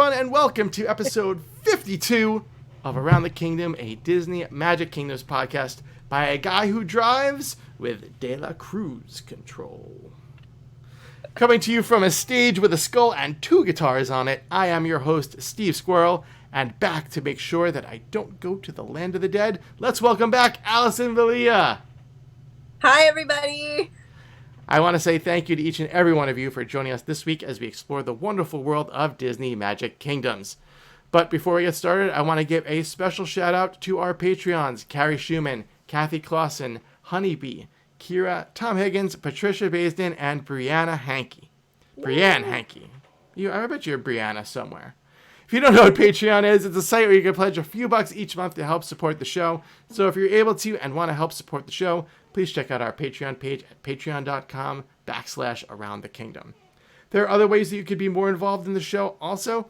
everyone, and welcome to episode 52 of Around the Kingdom, a Disney Magic Kingdoms podcast by a guy who drives with De La Cruz control. Coming to you from a stage with a skull and two guitars on it, I am your host, Steve Squirrel, and back to make sure that I don't go to the land of the dead, let's welcome back Alison Villa. Hi, everybody. I want to say thank you to each and every one of you for joining us this week as we explore the wonderful world of Disney Magic Kingdoms. But before we get started, I want to give a special shout out to our Patreons, Carrie Schumann, Kathy Clausen, Honeybee, Kira, Tom Higgins, Patricia Baisden, and Brianna Hankey. Brianne Hankey. I bet you're Brianna somewhere. If you don't know what Patreon is, it's a site where you can pledge a few bucks each month to help support the show. So if you're able to and want to help support the show, please check out our Patreon page at patreon.com/aroundthekingdom. There are other ways that you could be more involved in the show. Also,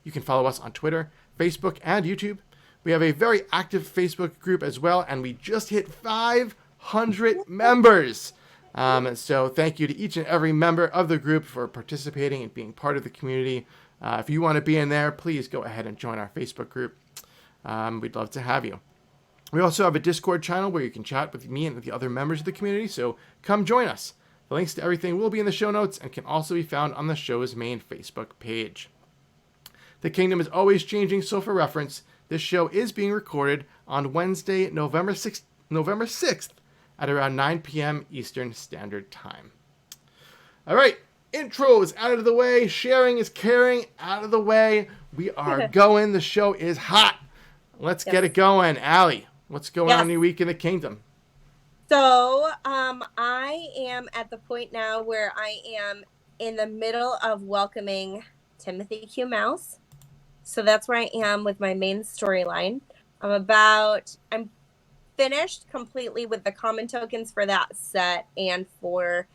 you can follow us on Twitter, Facebook, and YouTube. We have a very active Facebook group as well, and we just hit 500 members. So thank you to each and every member of the group for participating and being part of the community. If you want to be in there, please go ahead and join our Facebook group. We'd love to have you. We also have a Discord channel where you can chat with me and with the other members of the community, so come join us. The links to everything will be in the show notes and can also be found on the show's main Facebook page. The Kingdom is always changing, so for reference, this show is being recorded on Wednesday, November 6th at around 9 p.m. Eastern Standard Time. All right, intro is out of the way, sharing is caring out of the way. We are going. The show is hot. Let's get it going. Allie, what's going on in your week in the Kingdom? So I am at the point now where I am in the middle of welcoming Timothy Q. Mouse. So that's where I am with my main storyline. I'm finished completely with the common tokens for that set and for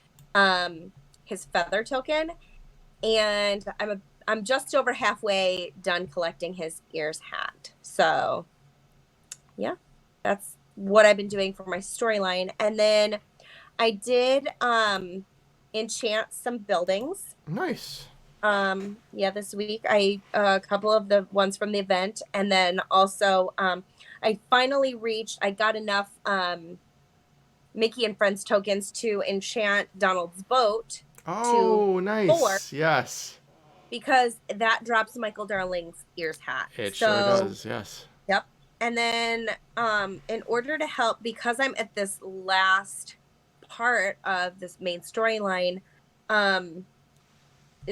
his feather token. And I'm just over halfway done collecting his ears hat. So yeah, that's what I've been doing for my storyline. And then I did enchant some buildings. Nice. This week a couple of the ones from the event, and then also I finally got enough Mickey and Friends tokens to enchant Donald's boat. Oh, nice. 4, yes. Because that drops Michael Darling's ears hat. It sure does, yes. Yep. And then in order to help, because I'm at this last part of this main storyline, in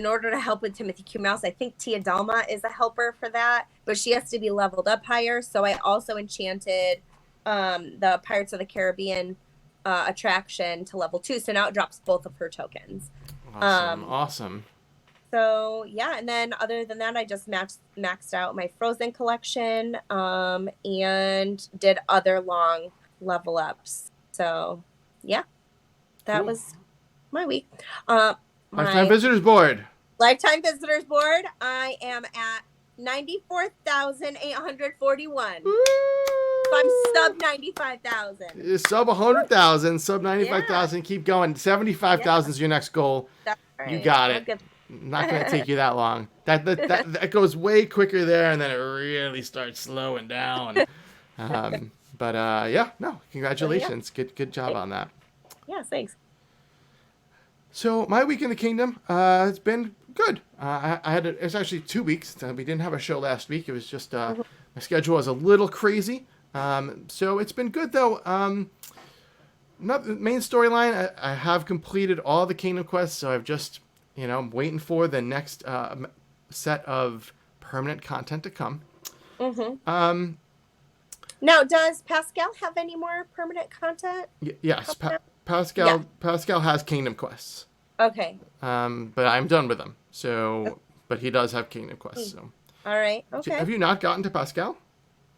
order to help with Timothy Q. Mouse, I think Tia Dalma is a helper for that, but she has to be leveled up higher. So I also enchanted the Pirates of the Caribbean attraction to level 2. So now it drops both of her tokens. Awesome. So yeah, and then other than that, I just maxed out my Frozen collection and did other long level ups. So yeah, that was my week. Lifetime Visitors Board. Lifetime Visitors Board. I am at 94,841. So I'm sub 95,000. Sub 100,000, sub 95,000. Keep going. 75,000 is your next goal. That's right. You got it. Not going to take you that long. That goes way quicker there, and then it really starts slowing down. Congratulations. Good job on that. Yeah, thanks. So my week in the Kingdom has been good. It's actually 2 weeks. We didn't have a show last week. It was just my schedule was a little crazy. So it's been good though. Not the main storyline. I have completed all the Kingdom quests, so I've just I'm waiting for the next set of permanent content to come. Mm-hmm. Now, does Pascal have any more permanent content? Yes. Pascal has Kingdom quests. Okay. But I'm done with them. So, but he does have Kingdom quests. So. All right. Okay. Have you not gotten to Pascal?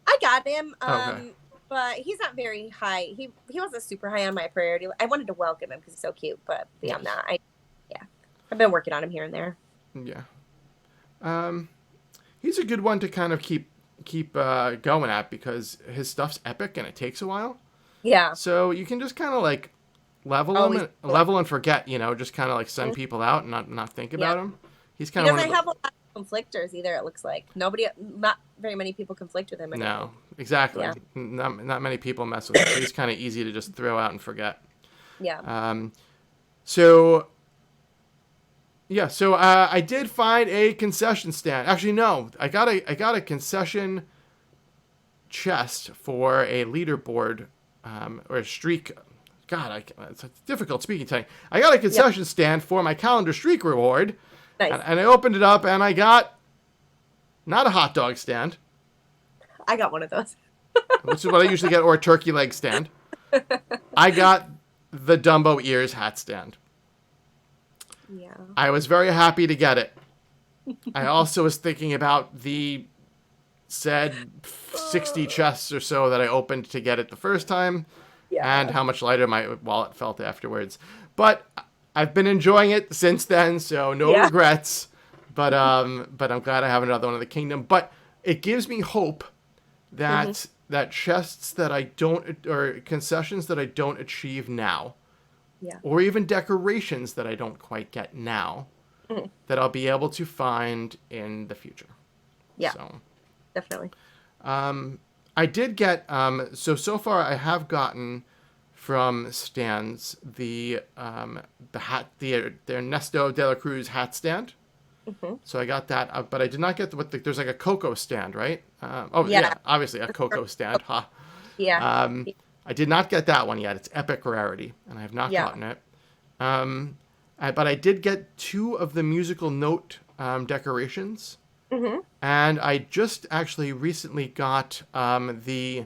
I got him. Okay. But he's not very high. He wasn't super high on my priority. I wanted to welcome him because he's so cute. But beyond that, I've been working on him here and there. Yeah. He's a good one to kind of keep going at because his stuff's epic and it takes a while. Yeah. So you can just kind of like level and forget, just kind of like send people out and not think about him. He doesn't have a lot of conflictors either. It looks like not very many people conflict with him. No, exactly. Yeah. Not many people mess with him. So he's kind of easy to just throw out and forget. Yeah. So yeah, so I did find a concession stand. Actually, no, I got a concession chest for a leaderboard or a streak. God, it's difficult speaking tonight. I got a concession stand for my calendar streak reward, Nice. and I opened it up and I got not a hot dog stand, I got one of those. which is what I usually get, or a turkey leg stand. I got the Dumbo ears hat stand. Yeah. I was very happy to get it. I also was thinking about the said 60 chests or so that I opened to get it the first time, and how much lighter my wallet felt afterwards. But I've been enjoying it since then, so no regrets. But I'm glad I have another one of the kingdom. But it gives me hope that that chests that I don't, or concessions that I don't achieve now, or even decorations that I don't quite get now, that I'll be able to find in the future. Yeah, so definitely. I did get so far I have gotten from stands the hat, the Ernesto de la Cruz hat stand. So I got that, but I did not get there's like a Coco stand, right? Obviously a Coco stand. Ha. Yeah. I did not get that one yet. It's epic rarity, and I have not gotten it. But I did get 2 of the musical note decorations. And I just actually recently got the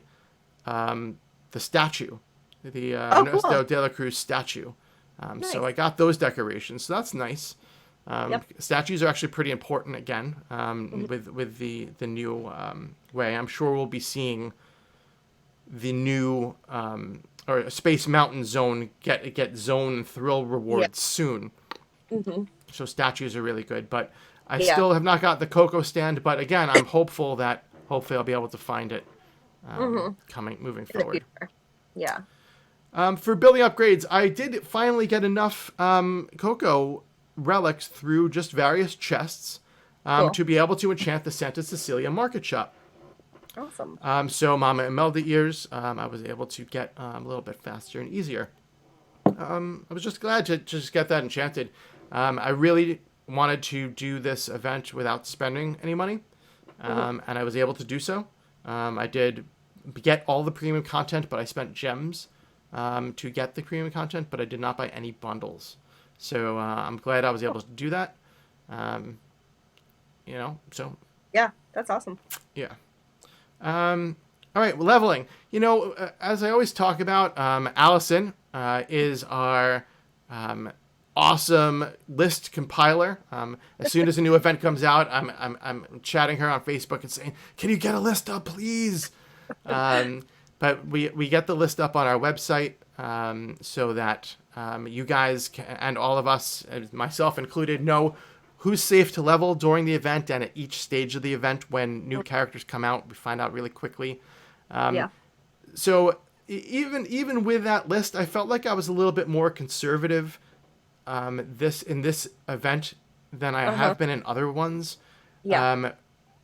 statue, the Ernesto de la Cruz statue. Nice. So I got those decorations. So that's nice. Statues are actually pretty important again with the new way. I'm sure we'll be seeing the new or Space Mountain Zone get zone thrill rewards soon. So statues are really good, but I still have not got the Coco stand. But again, I'm hopeful that hopefully I'll be able to find it moving forward. Yeah. For building upgrades, I did finally get enough Coco relics through just various chests to be able to enchant the Santa Cecilia market shop. Awesome. So Mama Imelda ears, I was able to get a little bit faster and easier. I was just glad to just get that enchanted. I really wanted to do this event without spending any money, and I was able to do so. I did get all the premium content, but I spent gems to get the premium content, but I did not buy any bundles. So I'm glad I was able to do that. So. Yeah, that's awesome. Yeah. All right, leveling. As I always talk about, Alison is our awesome list compiler. As soon as a new event comes out, I'm chatting her on Facebook and saying, "Can you get a list up, please?" But we get the list up on our website so that you guys and all of us, myself included, know who's safe to level during the event and at each stage of the event. When new characters come out, we find out really quickly. So even with that list, I felt like I was a little bit more conservative in this event than I have been in other ones.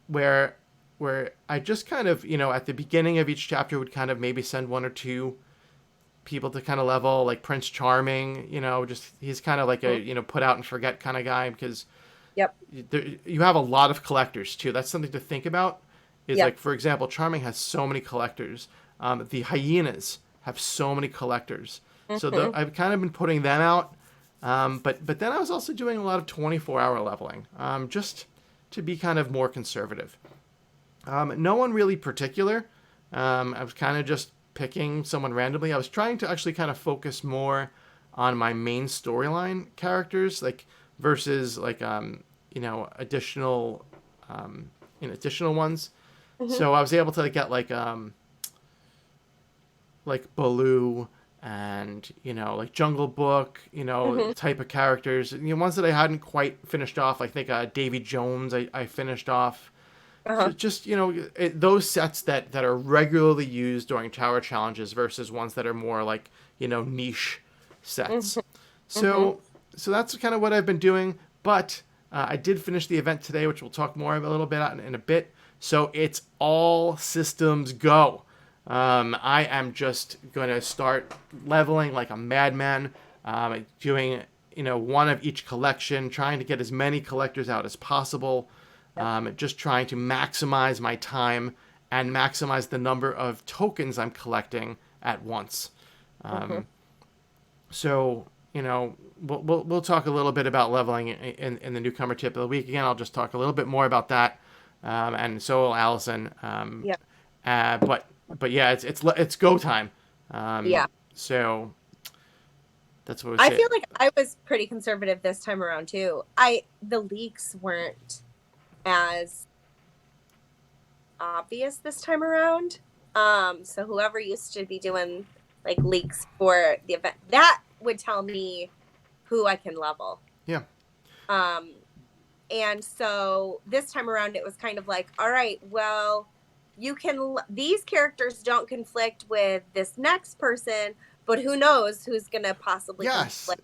Where I just kind of, at the beginning of each chapter would kind of maybe send 1 or 2 people to kind of level, like Prince Charming, just he's kind of like a, put out and forget kind of guy, because you have a lot of collectors too. That's something to think about. Is like, for example, Charming has so many collectors. The hyenas have so many collectors. So I've kind of been putting them out. But then I was also doing a lot of 24-hour leveling, just to be kind of more conservative. No one really particular. I was kind of just picking someone randomly. I was trying to actually kind of focus more on my main storyline characters, like versus like additional ones. So I was able to get like Baloo and like Jungle Book, type of characters. Ones that I hadn't quite finished off. I think Davy Jones I finished off. So just those sets that are regularly used during tower challenges versus ones that are more like niche sets. So that's kind of what I've been doing. But I did finish the event today, which we'll talk more about a little bit in a bit. So it's all systems go. I am just going to start leveling like a madman, doing one of each collection, trying to get as many collectors out as possible, just trying to maximize my time and maximize the number of tokens I'm collecting at once. So, we'll talk a little bit about leveling in the newcomer tip of the week. Again, I'll just talk a little bit more about that, and so will Allison. But yeah, it's go time. So that's what I feel like I was pretty conservative this time around too. The leaks weren't as obvious this time around. So whoever used to be doing like leaks for the event, that would tell me who I can level. Yeah. And so this time around, it was kind of like, all right, well, these characters don't conflict with this next person, but who knows who's going to possibly conflict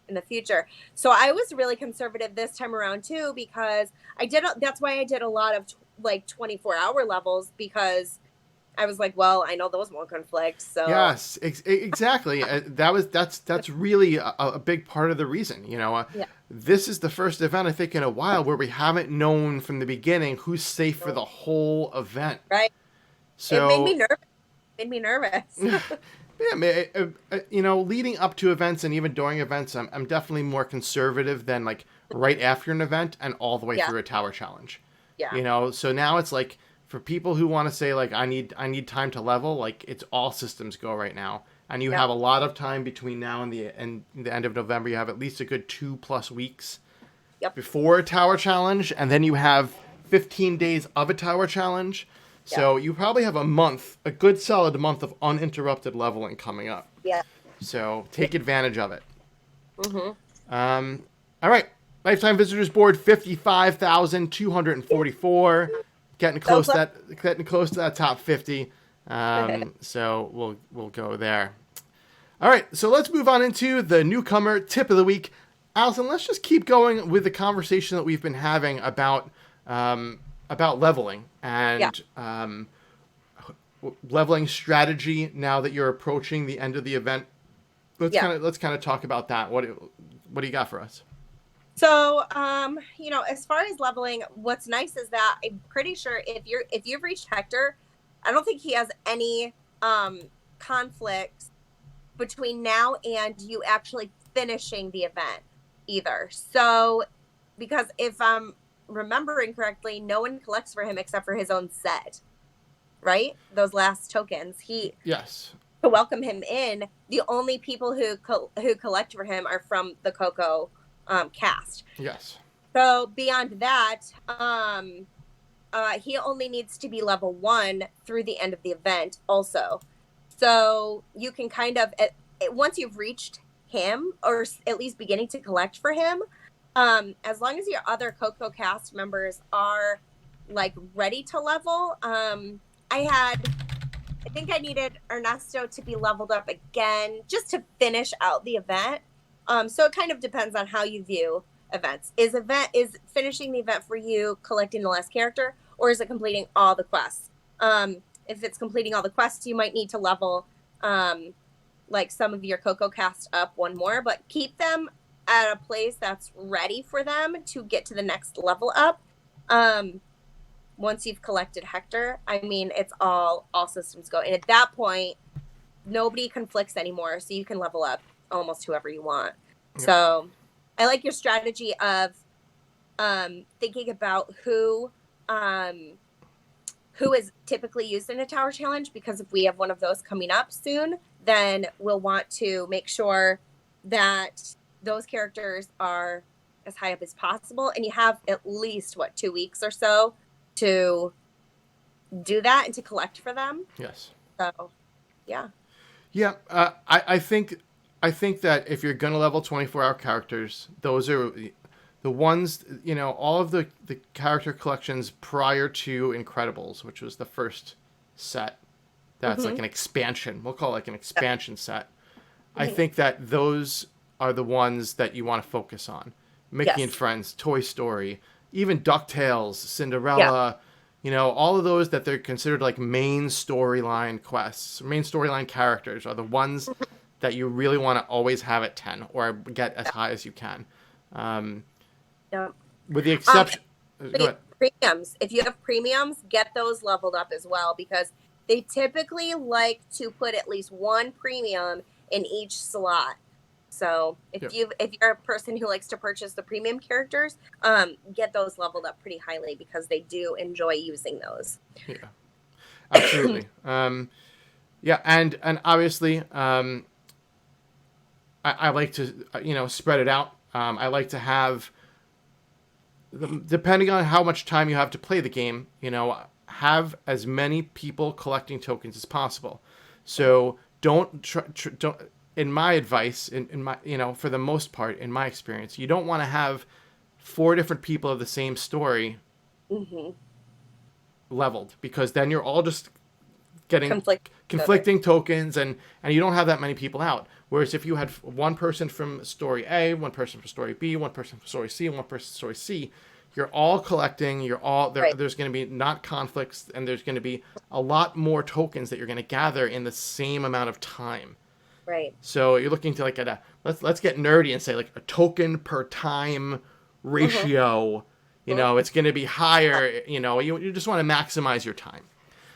in the future. So I was really conservative this time around too, because that's why I did a lot of 24-hour levels, because I was like, well, I know those won't conflict. So yes, exactly. That's really a big part of the reason. This is the first event I think in a while where we haven't known from the beginning who's safe for the whole event. Right. So it made me nervous. Yeah, leading up to events and even during events, I'm definitely more conservative than like right after an event and all the way through a tower challenge. Yeah. So now it's like, for people who want to say like I need time to level, like it's all systems go right now, and you have a lot of time between now and the end of November. You have at least a good 2+ weeks before a tower challenge, and then you have 15 days of a tower challenge. So you probably have a good solid month of uninterrupted leveling coming up. Yeah. So take advantage of it. Mm-hmm. All right, lifetime visitors board 55,244. Getting close to that top 50. So we'll go there. All right, so let's move on into the newcomer tip of the week. Alison, let's just keep going with the conversation that we've been having about leveling and leveling strategy now that you're approaching the end of the event. Let's kind of talk about that. What do you got for us? So, as far as leveling, what's nice is that I'm pretty sure if you've reached Hector, I don't think he has any conflicts between now and you actually finishing the event either. So, because if I'm remembering correctly, no one collects for him except for his own set, right? Those last tokens. Yes. To welcome him in, the only people who collect for him are from the Coco cast. Yes. So beyond that, he only needs to be level 1 through the end of the event also. So you can kind of, once you've reached him, or at least beginning to collect for him, as long as your other Coco cast members are like ready to level, I think I needed Ernesto to be leveled up again just to finish out the event. So it kind of depends on how you view events. Is finishing the event for you collecting the last character, or is it completing all the quests? If it's completing all the quests, you might need to level like some of your Coco cast up one more, but keep them at a place that's ready for them to get to the next level up. Once you've collected Hector, I mean, it's all systems go. And at that point, nobody conflicts anymore, so you can level up almost whoever you want. Yep. So I like your strategy of thinking about who is typically used in a tower challenge, because if we have one of those coming up soon, then we'll want to make sure that those characters are as high up as possible, and you have at least 2 weeks or so to do that and to collect for them. Yes. So yeah. I think that if you're gonna level 24-hour characters, those are the ones, all of the character collections prior to Incredibles, which was the first set. That's like an expansion. We'll call it like an expansion set. I think that those are the ones that you want to focus on. Mickey and Yes. Friends, Toy Story, even DuckTales, Yeah. Cinderella, all of those that they're considered like main storyline quests, main storyline characters are the ones that you really want to always have at 10 or get as high as you can. Um, Yeah. with the Um, exception, go ahead. Premiums. If you have premiums, get those leveled up as well because they typically like to put at least one premium in each slot. So Yeah, if you're a person who likes to purchase the premium characters, get those leveled up pretty highly because they do enjoy using those. yeah, absolutely. Yeah, and obviously, I like to spread it out. I like to have, depending on how much time you have to play the game, have as many people collecting tokens as possible. So don't. In my advice, in my for the most part, in my experience, you don't want to have 4 different people of the same story Mm-hmm. leveled because then you're all just getting Conflict. conflicting tokens and you don't have that many people out. Whereas if you had one person from story A, one person from story B, one person from story C, and one person from story C, you're all collecting, you're all there, Right. there's going to be not conflicts and there's going to be a lot more tokens that you're going to gather in the same amount of time. Right. So you're looking to like at a let's get nerdy and say like a token per time ratio. It's going to be higher. You just want to maximize your time.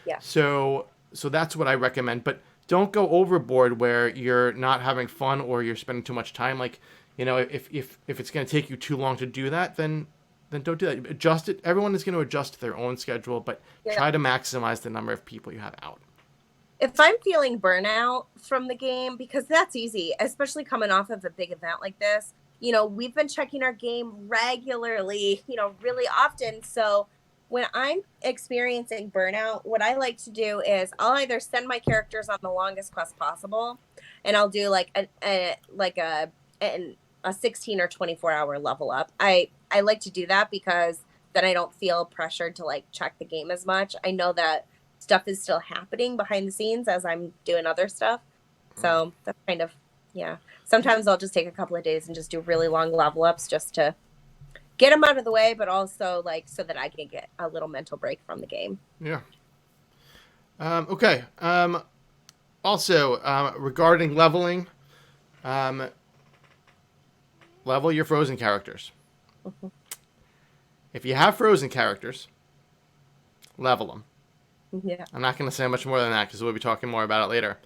Yeah. So that's what I recommend. But don't go overboard where you're not having fun or you're spending too much time. Like if it's going to take you too long to do that, then don't do that. Adjust it. Everyone is going to adjust to their own schedule, but try to maximize the number of people you have out. If I'm feeling burnout from the game, because that's easy, especially coming off of a big event like this, we've been checking our game regularly, really often. So when I'm experiencing burnout, what I like to do is I'll either send my characters on the longest quest possible, and I'll do like a 16 or 24-hour level up. I like to do that because then I don't feel pressured to like check the game as much. I know that stuff is still happening behind the scenes as I'm doing other stuff. So that's kind of, yeah. Sometimes I'll just take a couple of days and just do really long level ups just to get them out of the way, but also like so that I can get a little mental break from the game. Yeah. Okay. Also, regarding leveling, level your frozen characters. Mm-hmm. If you have frozen characters, level them. Yeah. I'm not going to say much more than that because we'll be talking more about it later.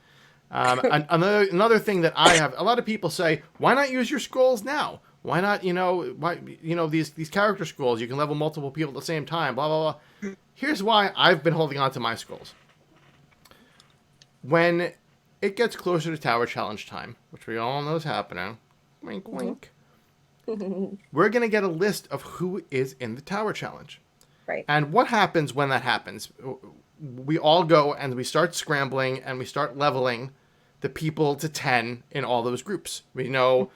Another thing that I have, a lot of people say, why not use your scrolls now? Why not, these character scrolls, you can level multiple people at the same time, blah, blah, blah. Here's why I've been holding on to my scrolls. When it gets closer to Tower Challenge time, which we all know is happening, wink, wink, we're going to get a list of who is in the Tower Challenge. Right. And what happens when that happens? We all go and we start scrambling and we start leveling the people to 10 in all those groups. We know,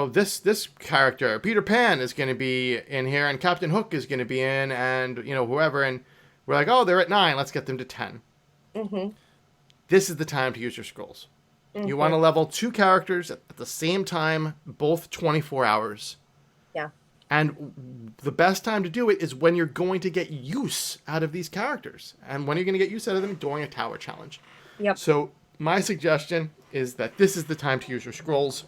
this character, Peter Pan, is going to be in here and Captain Hook is going to be in and, whoever. And we're like, they're at 9. Let's get them to 10. Mm-hmm. This is the time to use your scrolls. Mm-hmm. You want to level 2 characters at the same time, both 24 hours. Yeah. And the best time to do it is when you're going to get use out of these characters. And when you're going to get use out of them, during a Tower Challenge. Yep. So my suggestion is that this is the time to use your scrolls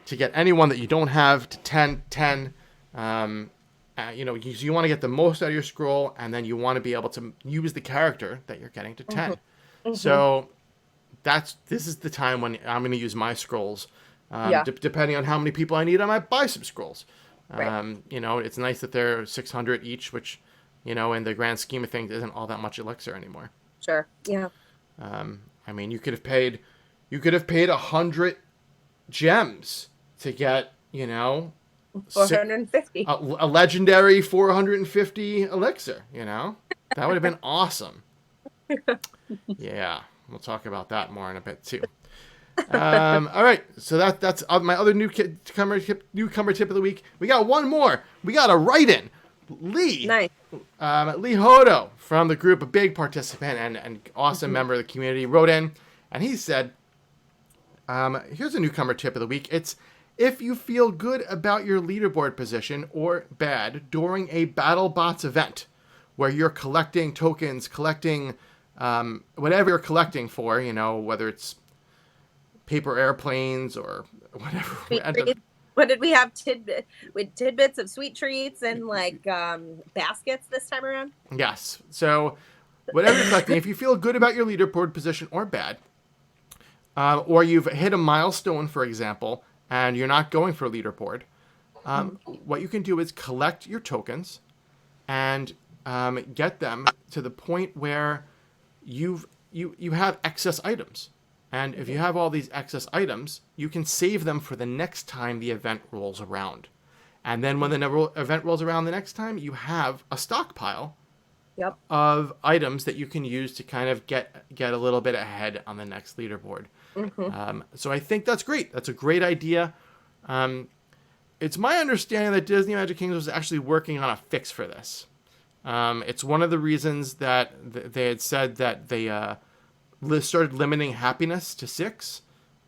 to get anyone that you don't have to 10. You want to get the most out of your scroll, and then you want to be able to use the character that you're getting to 10. Mm-hmm. So this is the time when I'm going to use my scrolls. Depending on how many people I need, I might buy some scrolls. Right. It's nice that they're 600 each, which, in the grand scheme of things, isn't all that much elixir anymore. Sure. Yeah. You could have paid 100 gems to get, 450. A legendary 450 elixir, That would have been awesome. Yeah. We'll talk about that more in a bit too. All right, so that's my other newcomer tip of the week. We got one more. We got a write-in. Lee. Nice. Lee Hodo from the group, a big participant and awesome member of the community, wrote in, and he said, here's a newcomer tip of the week. It's If you feel good about your leaderboard position or bad during a BattleBots event where you're collecting tokens, collecting whatever you're collecting for, whether it's paper airplanes or whatever. What did we have? With tidbits of sweet treats and baskets this time around? Yes. So whatever you're collecting, if you feel good about your leaderboard position or bad, or you've hit a milestone, for example, and you're not going for a leaderboard, what you can do is collect your tokens and get them to the point where you have excess items. And if you have all these excess items, you can save them for the next time the event rolls around. And then when the event rolls around the next time, you have a stockpile of items that you can use to kind of get a little bit ahead on the next leaderboard. So I think that's great. That's a great idea. It's my understanding that Disney Magic Kingdom was actually working on a fix for this. It's one of the reasons that they had said that they started limiting happiness to 6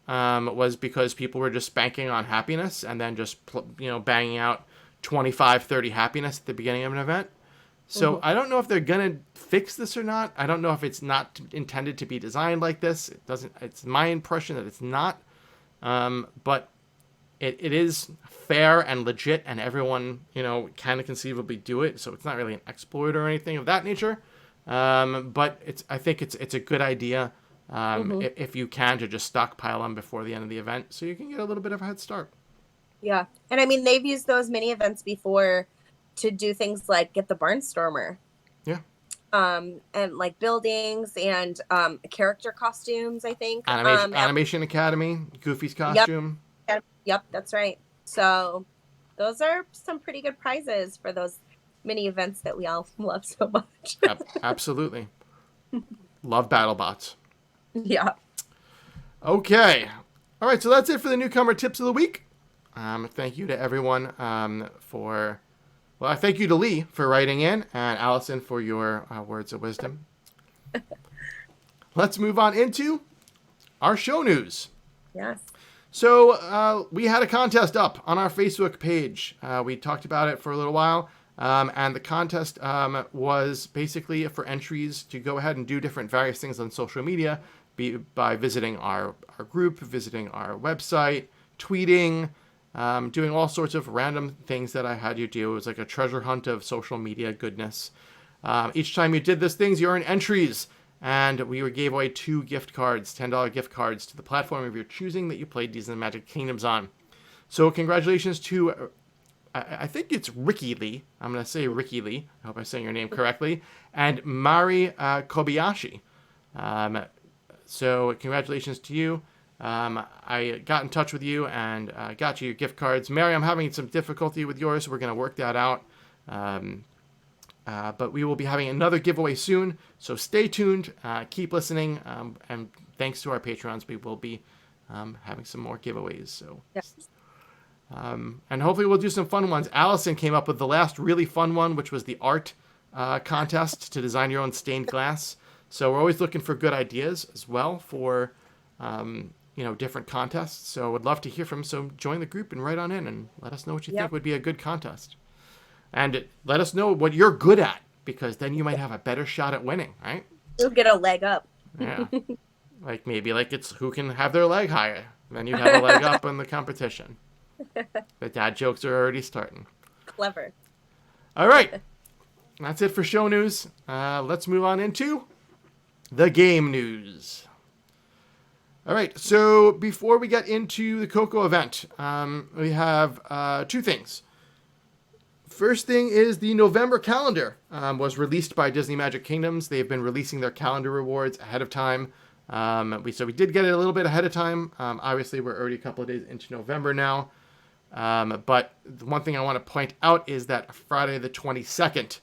was because people were just banking on happiness and then just banging out 25, 30 happiness at the beginning of an event. So I don't know if they're going to fix this or not. I don't know if it's not intended to be designed like this. It's my impression that it's not. But it is fair and legit, and everyone, can conceivably do it. So it's not really an exploit or anything of that nature. But I think it's a good idea if you can, to just stockpile them before the end of the event so you can get a little bit of a head start. Yeah. And I mean, they've used those mini events before to do things like get the Barnstormer. Yeah. And buildings and character costumes, I think. Animation Academy, Goofy's costume. Yep, that's right. So those are some pretty good prizes for those mini events that we all love so much. Absolutely. Love BattleBots. Yeah. Okay. All right, so that's it for the newcomer tips of the week. Thank you to everyone thank you to Lee for writing in, and Alison for your words of wisdom. Let's move on into our show news. Yes. So we had a contest up on our Facebook page. We talked about it for a little while, and the contest was basically for entries to go ahead and do different various things on social media by visiting our group, visiting our website, tweeting, doing all sorts of random things that I had you do. It was like a treasure hunt of social media goodness. Each time you did these things, you earn entries. And we gave away 2 gift cards, $10 gift cards to the platform of your choosing that you played Disney Magic Kingdoms on. So congratulations to, I think it's Ricky Lee. I'm going to say Ricky Lee. I hope I'm saying your name correctly. And Mari Kobayashi. So congratulations to you. I got in touch with you and got you your gift cards. Mary, I'm having some difficulty with yours, so we're going to work that out. But we will be having another giveaway soon, so stay tuned, keep listening, and thanks to our Patrons, we will be having some more giveaways. So, yes. And hopefully we'll do some fun ones. Alison came up with the last really fun one, which was the art contest to design your own stained glass. So we're always looking for good ideas as well for different contests. So I'd love to hear from. So join the group and write on in and let us know what you think would be a good contest. And let us know what you're good at, because then you might have a better shot at winning, right? You'll get a leg up. Yeah. Maybe it's who can have their leg higher. Then you have a leg up in the competition. The dad jokes are already starting. Clever. All right. That's it for show news. Let's move on into the game news. All right. So before we get into the Coco event, we have 2 things. First thing is the November calendar was released by Disney Magic Kingdoms. They've been releasing their calendar rewards ahead of time. We did get it a little bit ahead of time. Obviously, we're already a couple of days into November now. But the one thing I want to point out is that Friday the 22nd,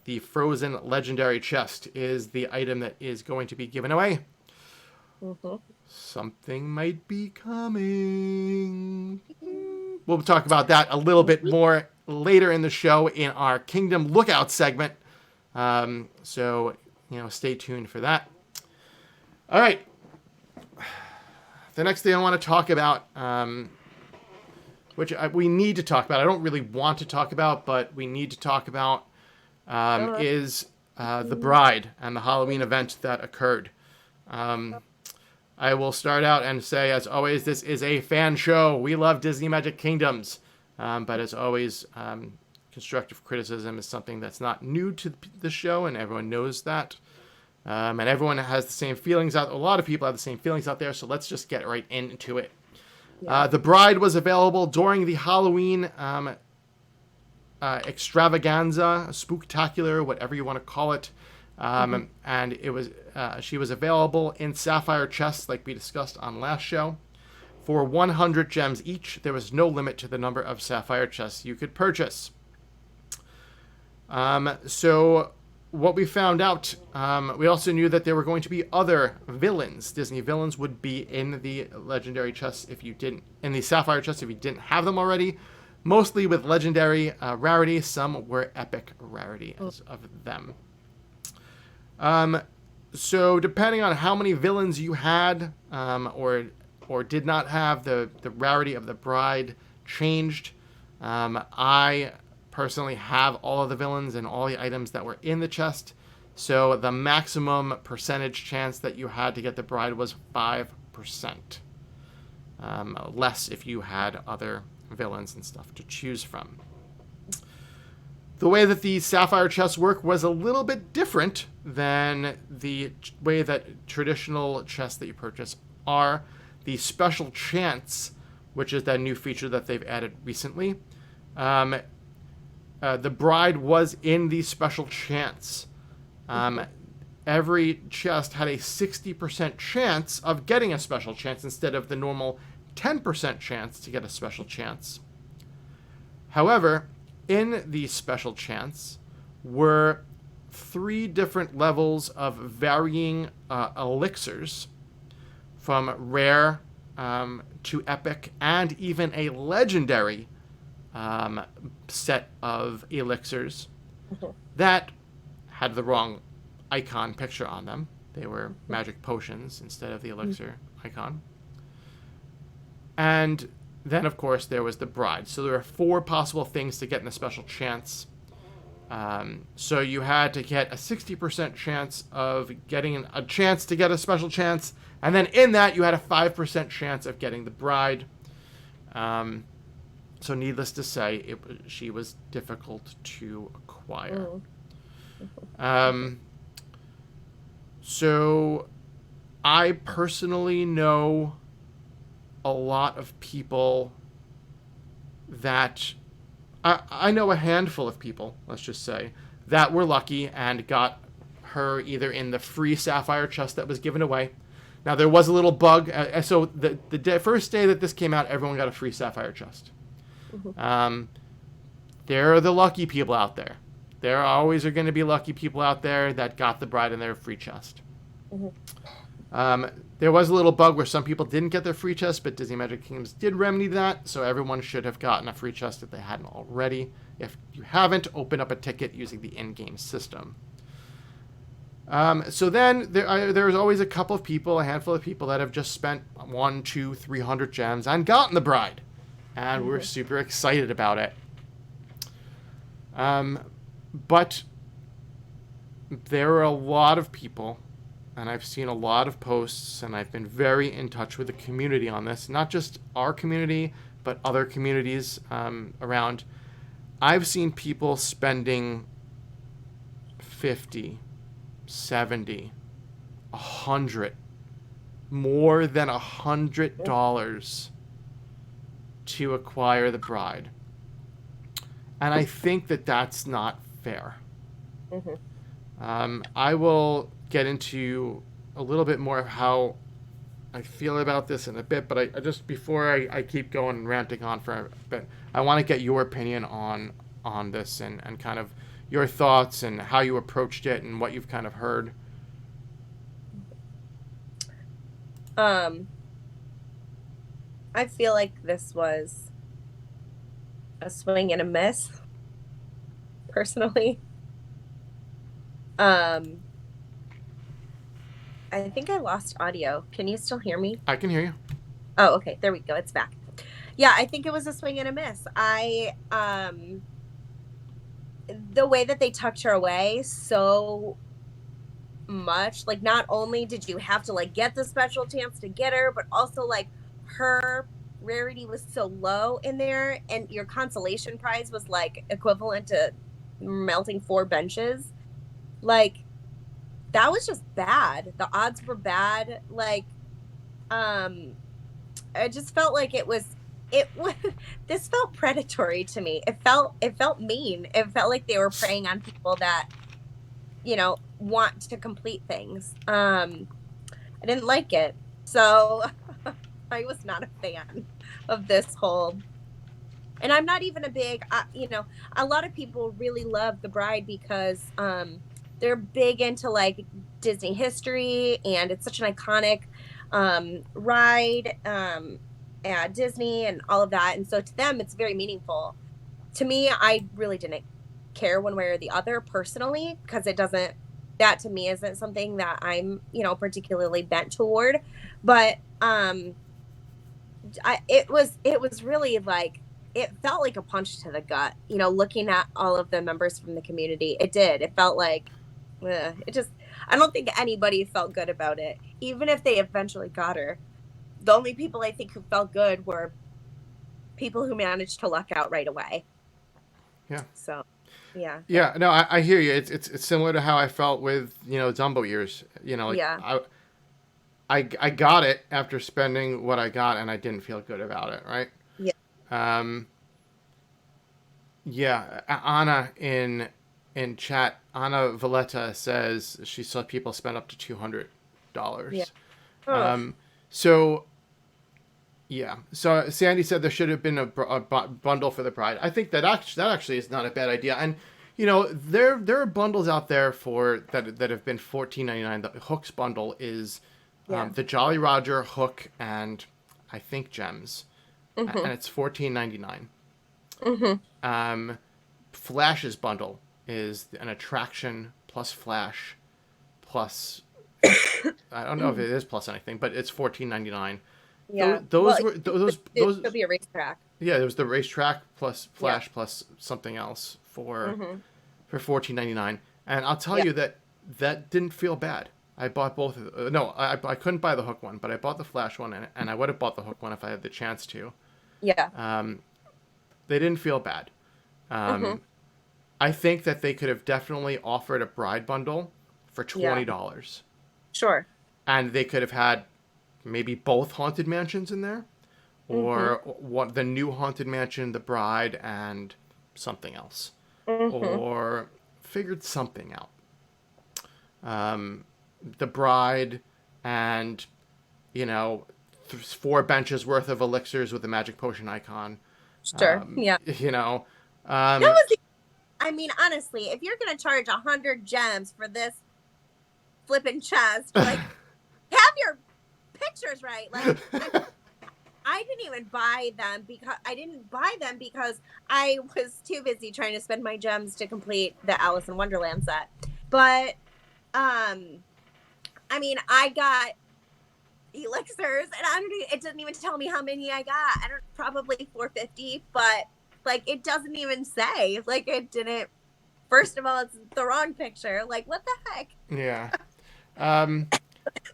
the Frozen Legendary Chest is the item that is going to be given away. Mm-hmm. Something might be coming. We'll talk about that a little bit more later in the show in our Kingdom Lookout segment. So, stay tuned for that. All right. The next thing I want to talk about which we need to talk about. I don't really want to talk about, but we need to talk about, is The Bride and the Halloween event that occurred. I will start out and say, as always, this is a fan show. We love Disney Magic Kingdoms. But as always, constructive criticism is something that's not new to the show, and everyone knows that. And everyone has the same feelings out. A lot of people have the same feelings out there, so let's just get right into it. Yeah. The Bride was available during the Halloween extravaganza, spooktacular, whatever you want to call it. And it was she was available in sapphire chests, like we discussed on last show, for 100 gems each. There was no limit to the number of sapphire chests you could purchase. So what we found out, we also knew that there were going to be other villains. Disney villains would be in the legendary chests in the sapphire chests if you didn't have them already. Mostly with legendary rarity. Some were epic rarity of them. So depending on how many villains you had, or did not have, the rarity of the Bride changed. I personally have all of the villains and all the items that were in the chest, so the maximum percentage chance that you had to get the Bride was 5%. Less if you had other villains and stuff to choose from. The way that the sapphire chests work was a little bit different than the way that traditional chests that you purchase are. The special chance, which is that new feature that they've added recently, the Bride was in the special chance. Every chest had a 60% chance of getting a special chance instead of the normal 10% chance to get a special chance. However, in the special chance were 3 different levels of varying elixirs, from rare to epic, and even a legendary set of elixirs that had the wrong icon picture on them. They were magic potions instead of the elixir icon. And then, of course, there was the Bride. So there are 4 possible things to get in a special chance. So you had to get a 60% chance of getting a chance to get a special chance. And then in that, you had a 5% chance of getting the Bride. So needless to say, she was difficult to acquire. So I personally know a lot of people that... I know a handful of people, let's just say, that were lucky and got her either in the free sapphire chest that was given away. Now, there was a little bug. So the first day that this came out, everyone got a free sapphire chest. There are the lucky people out there. There always are going to be lucky people out there that got the Bride in their free chest. There was a little bug where some people didn't get their free chest, but Disney Magic Kingdoms did remedy that, so everyone should have gotten a free chest if they hadn't already. If you haven't, open up a ticket using the in-game system. So then there's always a couple of people, a handful of people that have just spent 100, 200, 300 gems and gotten the Bride, and we're super excited about it. But there are a lot of people, and I've seen a lot of posts, and I've been very in touch with the community on this, not just our community, but other communities around. I've seen people spending 50, 70, 100, more than $100 to acquire the Bride. And I think that that's not fair. I will get into a little bit more of how I feel about this in a bit, but I just, before I keep going and ranting on for a bit, I want to get your opinion on this and kind of your thoughts and how you approached it and what you've kind of heard. I feel like this was a swing and a miss, personally. I think I lost audio. Can you still hear me? I can hear you. Oh, okay. There we go. It's back. Yeah, I think it was a swing and a miss. The way that they tucked her away so much, like not only did you have to like get the special chance to get her, but also like her rarity was so low in there, and your consolation prize was like equivalent to melting 4 benches. Like that was just bad. The odds were bad. Like, um, I just felt like it was this felt predatory to me. It felt mean. It felt like they were preying on people that, want to complete things. I didn't like it. So I was not a fan of this whole. And I'm not even a big, a lot of people really love The Bride because they're big into like Disney history, and it's such an iconic ride at Disney and all of that. And so to them, it's very meaningful. To me, I really didn't care one way or the other personally, because it doesn't, that to me isn't something that I'm, particularly bent toward. But it was really like, it felt like a punch to the gut, looking at all of the members from the community. It felt like, it just, I don't think anybody felt good about it, even if they eventually got her. The only people I think who felt good were people who managed to luck out right away. Yeah. So yeah. Yeah, no, I hear you. It's similar to how I felt with Dumbo ears. Like Yeah. I got it after spending what I got, and I didn't feel good about it. Right. Yeah. Um. Yeah, Anna in chat, Anna Valletta says she saw people spend up to Yeah. $200. Ugh. Um. So yeah. So Sandy said there should have been a bundle for the Bride. I think that actually is not a bad idea. And there are bundles out there for that have been $14.99. The Hooks bundle is Yeah. the Jolly Roger, Hook, and I think Gems, and Mhm. it's $14.99. Mhm. Flash's bundle is an attraction plus Flash plus I don't know if it is plus anything, but it's $14.99. Yeah. Those Well, were it'll be a racetrack. yeah, there was the racetrack plus Yeah. Flash plus something else for Mhm. $14.99, and I'll tell Yeah. you that didn't feel bad. I bought both. No, I couldn't buy the Hook one, but I bought the Flash one, and I would have bought the Hook one if I had the chance to. Yeah. They didn't feel bad. Mhm. I think that they could have definitely offered a Bride bundle for Yeah. $20, Sure. and they could have had maybe both Haunted Mansions in there, Mhm. or what the new Haunted Mansion, the Bride, and something else, Mhm. or figured something out. The Bride, and 4 benches worth of elixirs with a magic potion icon. Sure. Yeah. You know, That um, was the, I mean, honestly, if you're gonna charge 100 gems for this flipping chest, like, have your pictures right. Like, I didn't even buy them because I was too busy trying to spend my gems to complete the Alice in Wonderland set. But I mean, I got elixirs, and it doesn't even tell me how many I got. I don't, probably 450, but like it doesn't even say. Like it didn't. First of all, it's the wrong picture. Like what the heck? yeah. Um,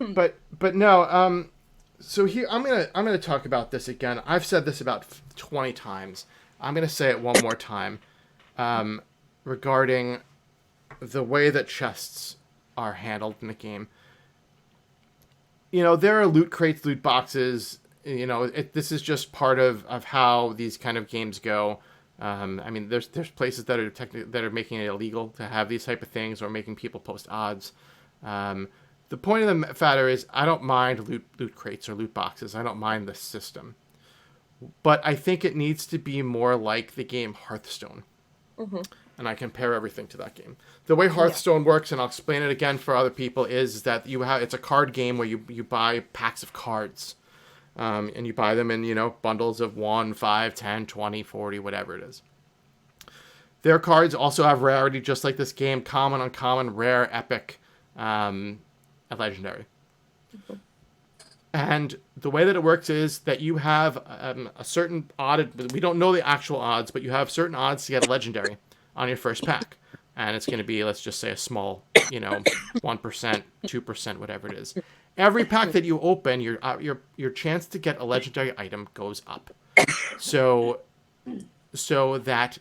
but no. So here I'm gonna talk about this again. I've said this about 20 times. I'm gonna say it one more time. Regarding the way that chests are handled in the game. There are loot crates, loot boxes. This is just part of how these kind of games go. I mean, there's places that are that are making it illegal to have these type of things, or making people post odds. The point of the matter is, I don't mind loot crates or loot boxes. I don't mind the system, but I think it needs to be more like the game Hearthstone, Mm-hmm. and I compare everything to that game. The way Yeah. Hearthstone works, and I'll explain it again for other people, is that it's a card game where you buy packs of cards, and you buy them in bundles of 1, 5, 10, 20, 40, whatever it is. Their cards also have rarity, just like this game: common, uncommon, rare, epic, and legendary. And the way that it works is that you have a certain odd, we don't know the actual odds, but you have certain odds to get a legendary on your first pack. And it's going to be, let's just say, a small, 1%, 2%, whatever it is. Every pack that you open, your chance to get a legendary item goes up. So that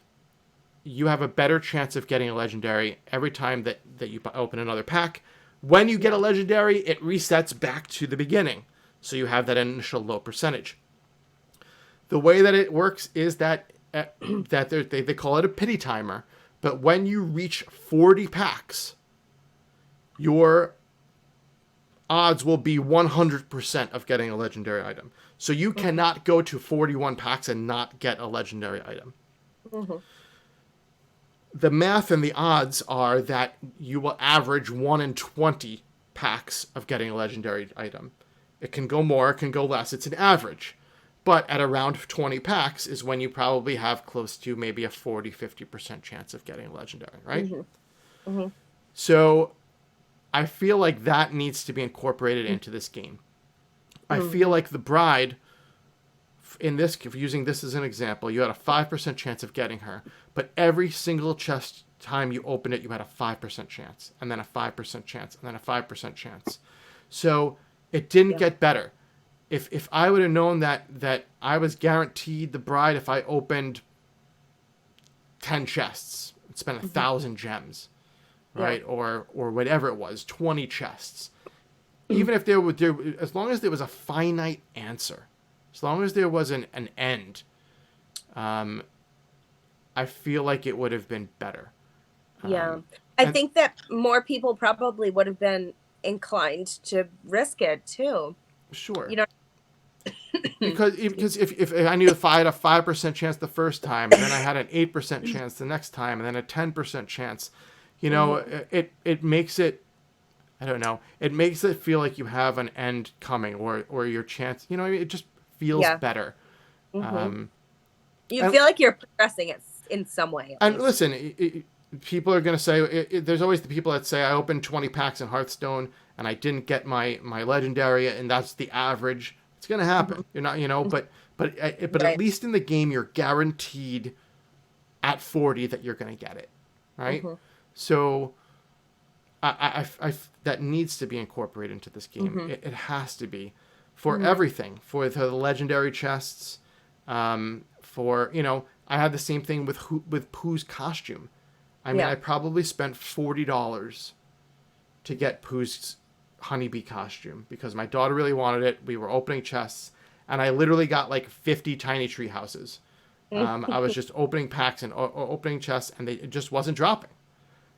you have a better chance of getting a legendary every time that you open another pack. When you get a legendary, it resets back to the beginning. So you have that initial low percentage. The way that it works is that they call it a pity timer. But when you reach 40 packs, your odds will be 100% of getting a legendary item. So you cannot go to 41 packs and not get a legendary item. Mm-hmm. The math and the odds are that you will average 1 in 20 packs of getting a legendary item. It can go more, it can go less. It's an average. But at around 20 packs is when you probably have close to maybe a 40-50% chance of getting a legendary, right? Mm-hmm. Mm-hmm. So I feel like that needs to be incorporated into this game. I feel like the bride, in this, using this as an example, you had a 5% chance of getting her, but every single chest time you opened it, you had a 5% chance, and then a 5% chance, and then a 5% chance. So it didn't get better. If I would have known that I was guaranteed the bride if I opened 10 chests and spent 1,000 gems, right? Or whatever it was, 20 chests. Even if there as long as there was a finite answer, as long as there was an end, I feel like it would have been better. I think that more people probably would have been inclined to risk it too. Sure. Because if I knew if I had a 5% chance the first time, and then I had an 8% chance the next time, and then a 10% chance, it makes it, I don't know, it makes it feel like you have an end coming, or your chance, it just feels better. Mm-hmm. You feel like you're progressing it in some way. And listen, people are going to say, there's always the people that say, I opened 20 packs in Hearthstone and I didn't get my legendary, and that's the average. It's going to happen. You're not, but at least in the game, you're guaranteed at 40 that you're going to get it, right? So I that needs to be incorporated into this game. It has to be for everything, for the legendary chests, for, I had the same thing with Pooh's costume. I mean, I probably spent $40 to get Pooh's honeybee costume because my daughter really wanted it. We were opening chests, and I literally got like 50 tiny tree houses. I was just opening packs and opening chests, and it just wasn't dropping.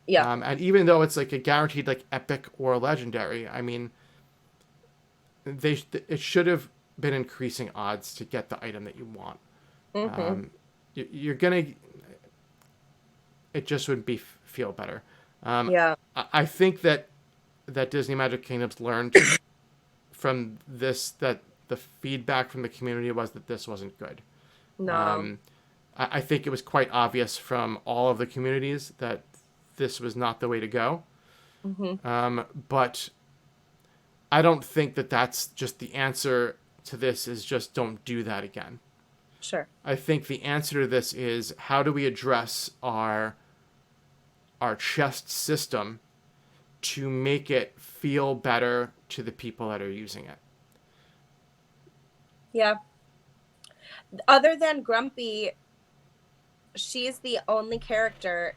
And even though it's like a guaranteed like epic or legendary, I mean, it should have been increasing odds to get the item that you want. You're gonna, it just would feel better. I think that Disney Magic Kingdoms learned from this, that the feedback from the community was that this wasn't good. No. I think it was quite obvious from all of the communities that this was not the way to go. But I don't think that that's just the answer to this, is just don't do that again. Sure. I think the answer to this is, how do we address our chest system to make it feel better to the people that are using it? Yeah. Other than Grumpy, she's the only character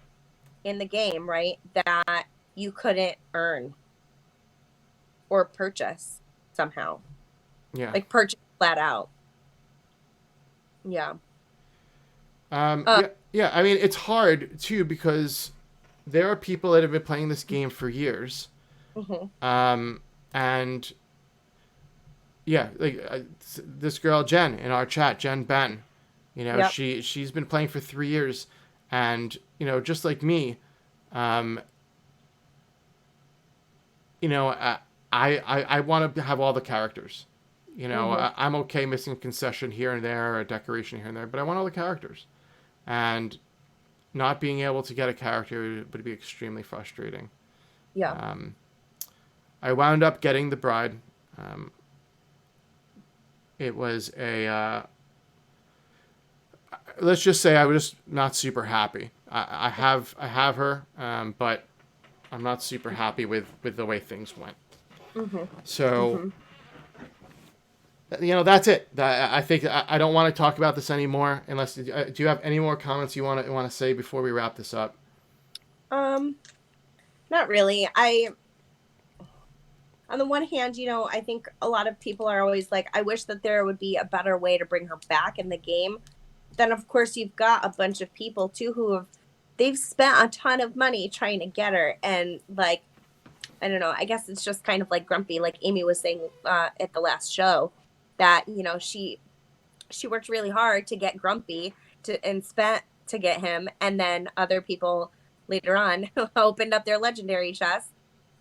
in the game, right, that you couldn't earn or purchase somehow. Like purchase flat out. Yeah. Yeah. I mean, it's hard too, because there are people that have been playing this game for years. And yeah, like this girl Jen in our chat, Jen Ben, she's been playing for 3 years, and just like me, I want to have all the characters. I'm okay missing a concession here and there, or a decoration here and there, but I want all the characters. And not being able to get a character would be extremely frustrating. Yeah. I wound up getting the bride. it was a. Let's just say I was just not super happy. I have her, but I'm not super happy with the way things went. Mm-hmm. So. Mm-hmm. That's it. I think I don't want to talk about this anymore. Unless, do you have any more comments you want to say before we wrap this up? Not really. On the one hand, I think a lot of people are always like, I wish that there would be a better way to bring her back in the game. Then, of course, you've got a bunch of people too they've spent a ton of money trying to get her, and like, I don't know. I guess it's just kind of like grumpy, like Amy was saying at the last show, that she worked really hard to get Grumpy and spent to get him, and then other people later on opened up their legendary chest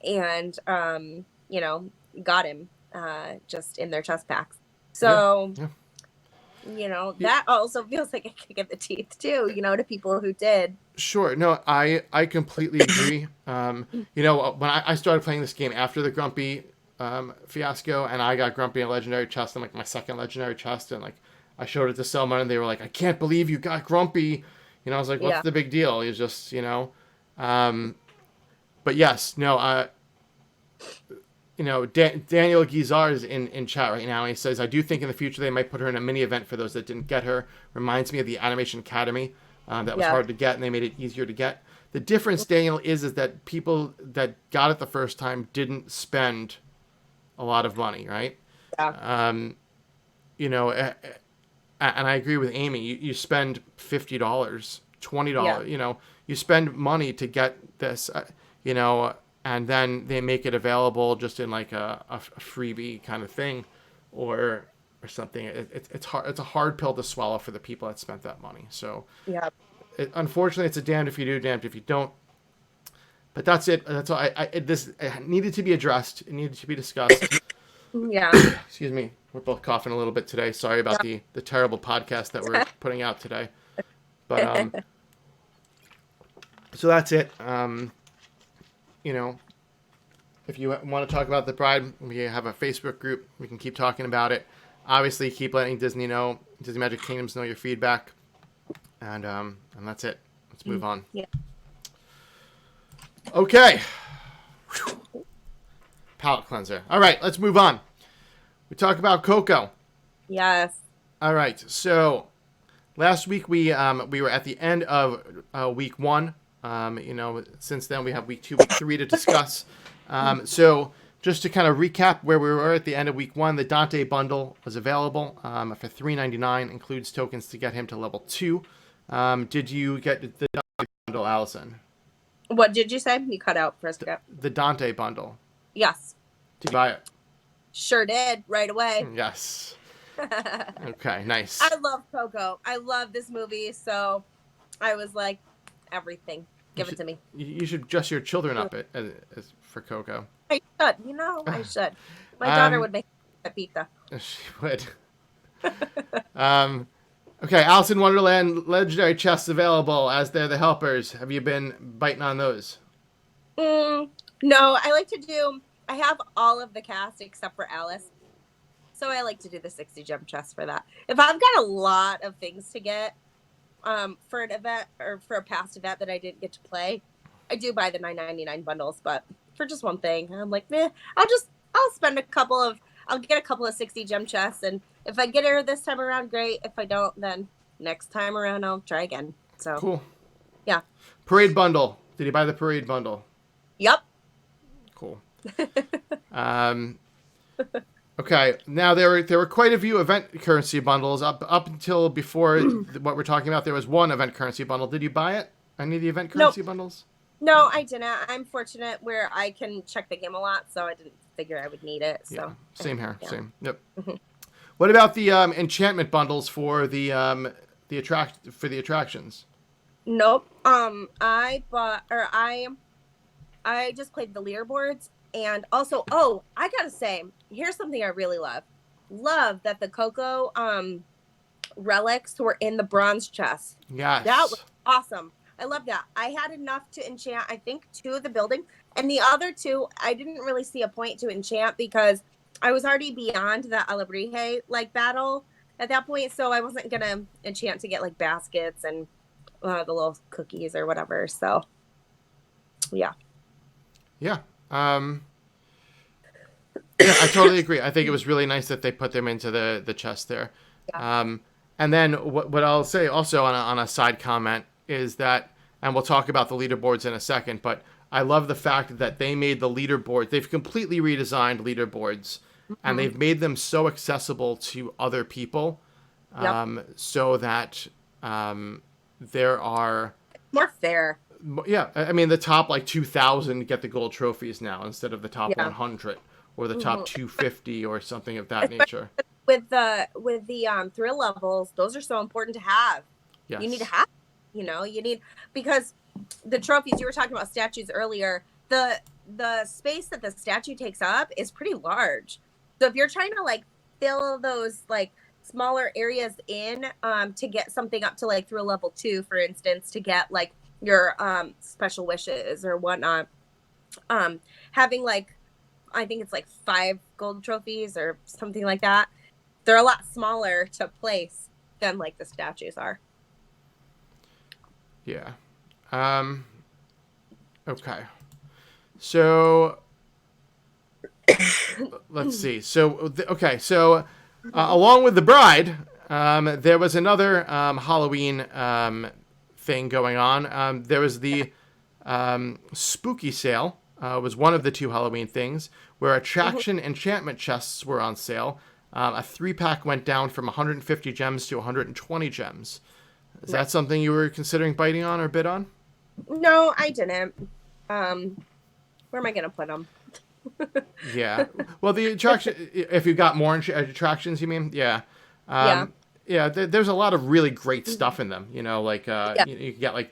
and got him just in their chest packs. So that also feels like a kick in the teeth too, to people who did. Sure. No, I completely agree. When I started playing this game after the Grumpy fiasco, and I got Grumpy in a legendary chest, and like my second legendary chest, and like I showed it to someone, and they were like, "I can't believe you got Grumpy." I was like, "What's the big deal?" He's just, But yes, no, Daniel Guizar is in chat right now, and he says, "I do think in the future they might put her in a mini event for those that didn't get her. Reminds me of the Animation Academy. That was hard to get, and they made it easier to get. The difference, Daniel, is that people that got it the first time didn't spend a lot of money, right? Yeah. And I agree with Amy. You spend $50, $20, you spend money to get this, and then they make it available just in like a freebie kind of thing, or something. It's hard. It's a hard pill to swallow for the people that spent that money. So Yeah. Unfortunately, it's a damned if you do, damned if you don't. But that's it. That's all. This needed to be addressed. It needed to be discussed. Yeah. Excuse me. We're both coughing a little bit today. Sorry about the terrible podcast that we're putting out today. But so that's it. If you want to talk about the Bride, we have a Facebook group. We can keep talking about it. Obviously, keep letting Disney Magic Kingdoms know your feedback. And that's it. Let's move on. Yeah. Okay. Palate cleanser. All right, let's move on. We talk about Coco. Yes. All right. So last week we were at the end of week 1. Since then we have week 2, week 3 to discuss. So just to kind of recap where we were at the end of week 1, the Dante bundle was available for $3.99. Includes tokens to get him to level 2. Did you get the Dante bundle, Alison? What did you say? You cut out for a second. The Dante bundle. Yes. Did you buy it? Sure did, right away. Yes. Okay, nice. I love Coco. I love this movie, so I was like, everything. Give it to me. You should dress your children up for Coco. I should. I should. My daughter would make a pizza. She would. Okay, Alice in Wonderland legendary chests available as they're the helpers. Have you been biting on those? No, I have all of the cast except for Alice. So I like to do the 60 gem chest for that. If I've got a lot of things to get for an event or for a past event that I didn't get to play, I do buy the $9.99 bundles. But for just one thing, I'm like, I'll spend I'll get a couple of 60 gem chests, and if I get her this time around, great. If I don't, then next time around I'll try again. So cool. Yeah. Parade bundle. Did you buy the parade bundle? Yep. Cool. Okay. Now there were quite a few event currency bundles up until before what we're talking about. There was one event currency bundle. Did you buy it? Any of the event currency bundles? No, I didn't. I'm fortunate where I can check the game a lot, so I didn't figure I would need it. So yeah, same here. Yeah. Same. Yep. Mm-hmm. What about the enchantment bundles for the attractions? Nope. I just played the leaderboards, and also, I gotta say, here's something I really love. Love that the Coco relics were in the bronze chest. Yes. That was awesome. I love that. I had enough to enchant, I think, 2 of the building, and the other 2, I didn't really see a point to enchant because I was already beyond the Alebrije like battle at that point, so I wasn't gonna enchant to get like baskets and the little cookies or whatever. So yeah. Yeah. Yeah, I totally agree. I think it was really nice that they put them into the chest there. Yeah. And then what I'll say also on a side comment is that, and we'll talk about the leaderboards in a second, but I love the fact that they made the leaderboard. They've completely redesigned leaderboards, and they've made them so accessible to other people, so that there are more fair. Yeah, I mean the top like 2,000 get the gold trophies now instead of the top Yeah. 100 or the top 250 or something of that Especially nature. with the thrill levels, those are so important to have. Yes. You need to have, you need, because the trophies, you were talking about statues earlier, the space that the statue takes up is pretty large. So if you're trying to like fill those like smaller areas in to get something up to like thrill level 2, for instance, to get like your special wishes or whatnot, having like, I think it's like 5 gold trophies or something like that, they're a lot smaller to place than like the statues are. Yeah. Okay. So let's see. So along with the bride, there was another Halloween thing going on. There was the spooky sale. Was one of the 2 Halloween things where attraction enchantment chests were on sale. A 3-pack went down from 150 gems to 120 gems. Is that something you were considering biting on or bid on? No, I didn't. Where am I going to put them? Yeah. Well, the attraction, if you got more attractions, you mean? Yeah. Yeah, there's a lot of really great stuff in them. Like you get like,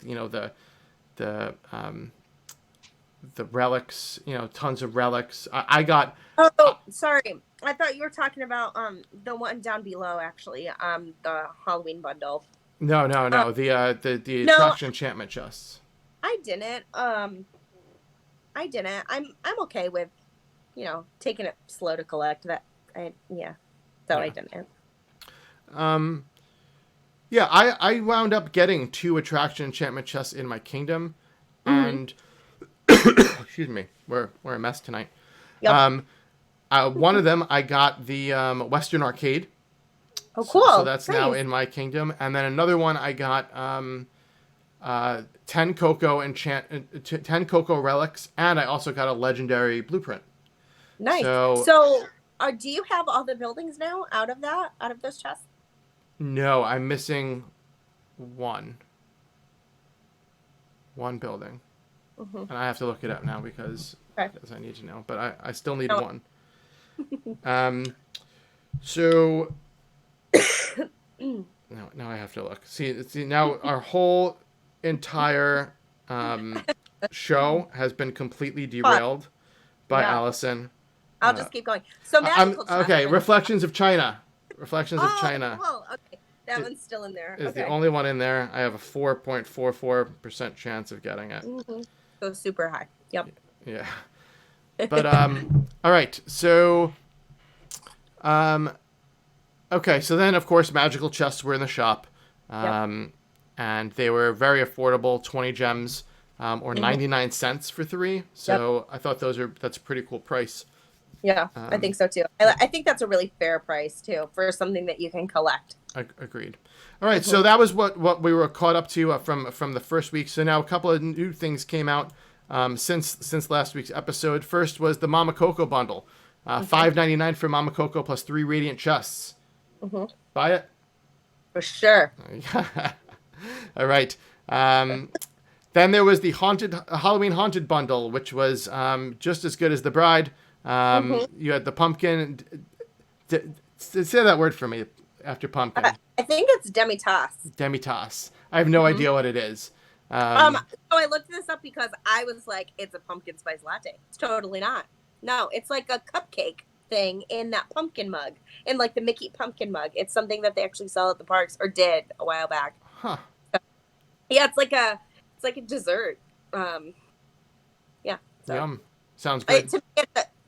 the relics, tons of relics. I got. Oh, sorry. I thought you were talking about the one down below, actually. The Halloween bundle. No. The attraction enchantment chests. I didn't. I didn't. I'm okay with, taking it slow to collect. I didn't. Yeah, I wound up getting 2 attraction enchantment chests in my kingdom, and excuse me, we're a mess tonight. Yep. One of them I got the Western Arcade. Oh, cool. So that's nice. Now in my kingdom, and then another one I got 10 Coco 10 Coco relics, and I also got a legendary blueprint. Nice. So do you have all the buildings now out of those chests? No, I'm missing one building, and I have to look it up now because I need to know. But I still need one. So now I have to look. See now our whole entire show has been completely derailed by Alison. I'll just keep going. So magical okay, Reflections of China. Reflections of China. Cool. Okay. That one's still in there. Is the only one in there. I have a 4.44% chance of getting it. So super high. Yep. Yeah. But all right. So okay, so then of course magical chests were in the shop. And they were very affordable, 20 gems or 99 cents for 3. So I thought that's a pretty cool price. Yeah, I think so too. I think that's a really fair price too for something that you can collect. Agreed. All right, so that was what we were caught up to from the first week. So now a couple of new things came out since last week's episode. First was the Mama Coco bundle, $5.99 for Mama Coco plus 3 radiant chests. Buy it for sure. All right. Then there was the Halloween Haunted bundle, which was just as good as the Bride. You had the pumpkin. Say that word for me after pumpkin. I think it's Demitas. Demitas. I have no idea what it is. So I looked this up because I was like, it's a pumpkin spice latte. It's totally not. No, it's like a cupcake thing in that pumpkin mug, in like the Mickey pumpkin mug. It's something that they actually sell at the parks, or did a while back. Huh. So, yeah, it's like a dessert. Yeah. So. Yum. Sounds good.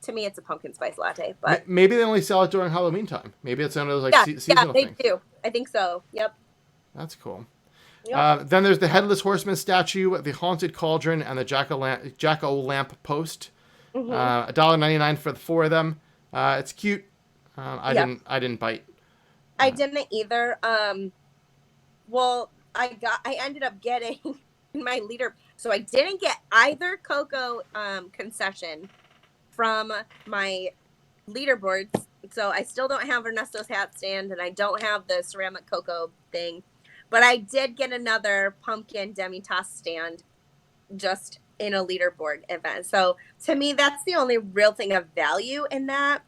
to me, it's a pumpkin spice latte. But Maybe they only sell it during Halloween time. Maybe it's one of those like yeah, yeah, seasonal they things. do. I think so. Yep. That's cool. Yep. Then there's the Headless Horseman statue, the Haunted Cauldron, and the Jack-o'-lamp post. Mm-hmm. $1.99 for the 4 of them. It's cute. Yep. I didn't bite. I didn't either. Well, I ended up getting my leader. So I didn't get either Coco concession from my leaderboards. So I still don't have Ernesto's hat stand, and I don't have the ceramic Coco thing. But I did get another pumpkin demi-tasse stand just in a leaderboard event. So to me, that's the only real thing of value in that,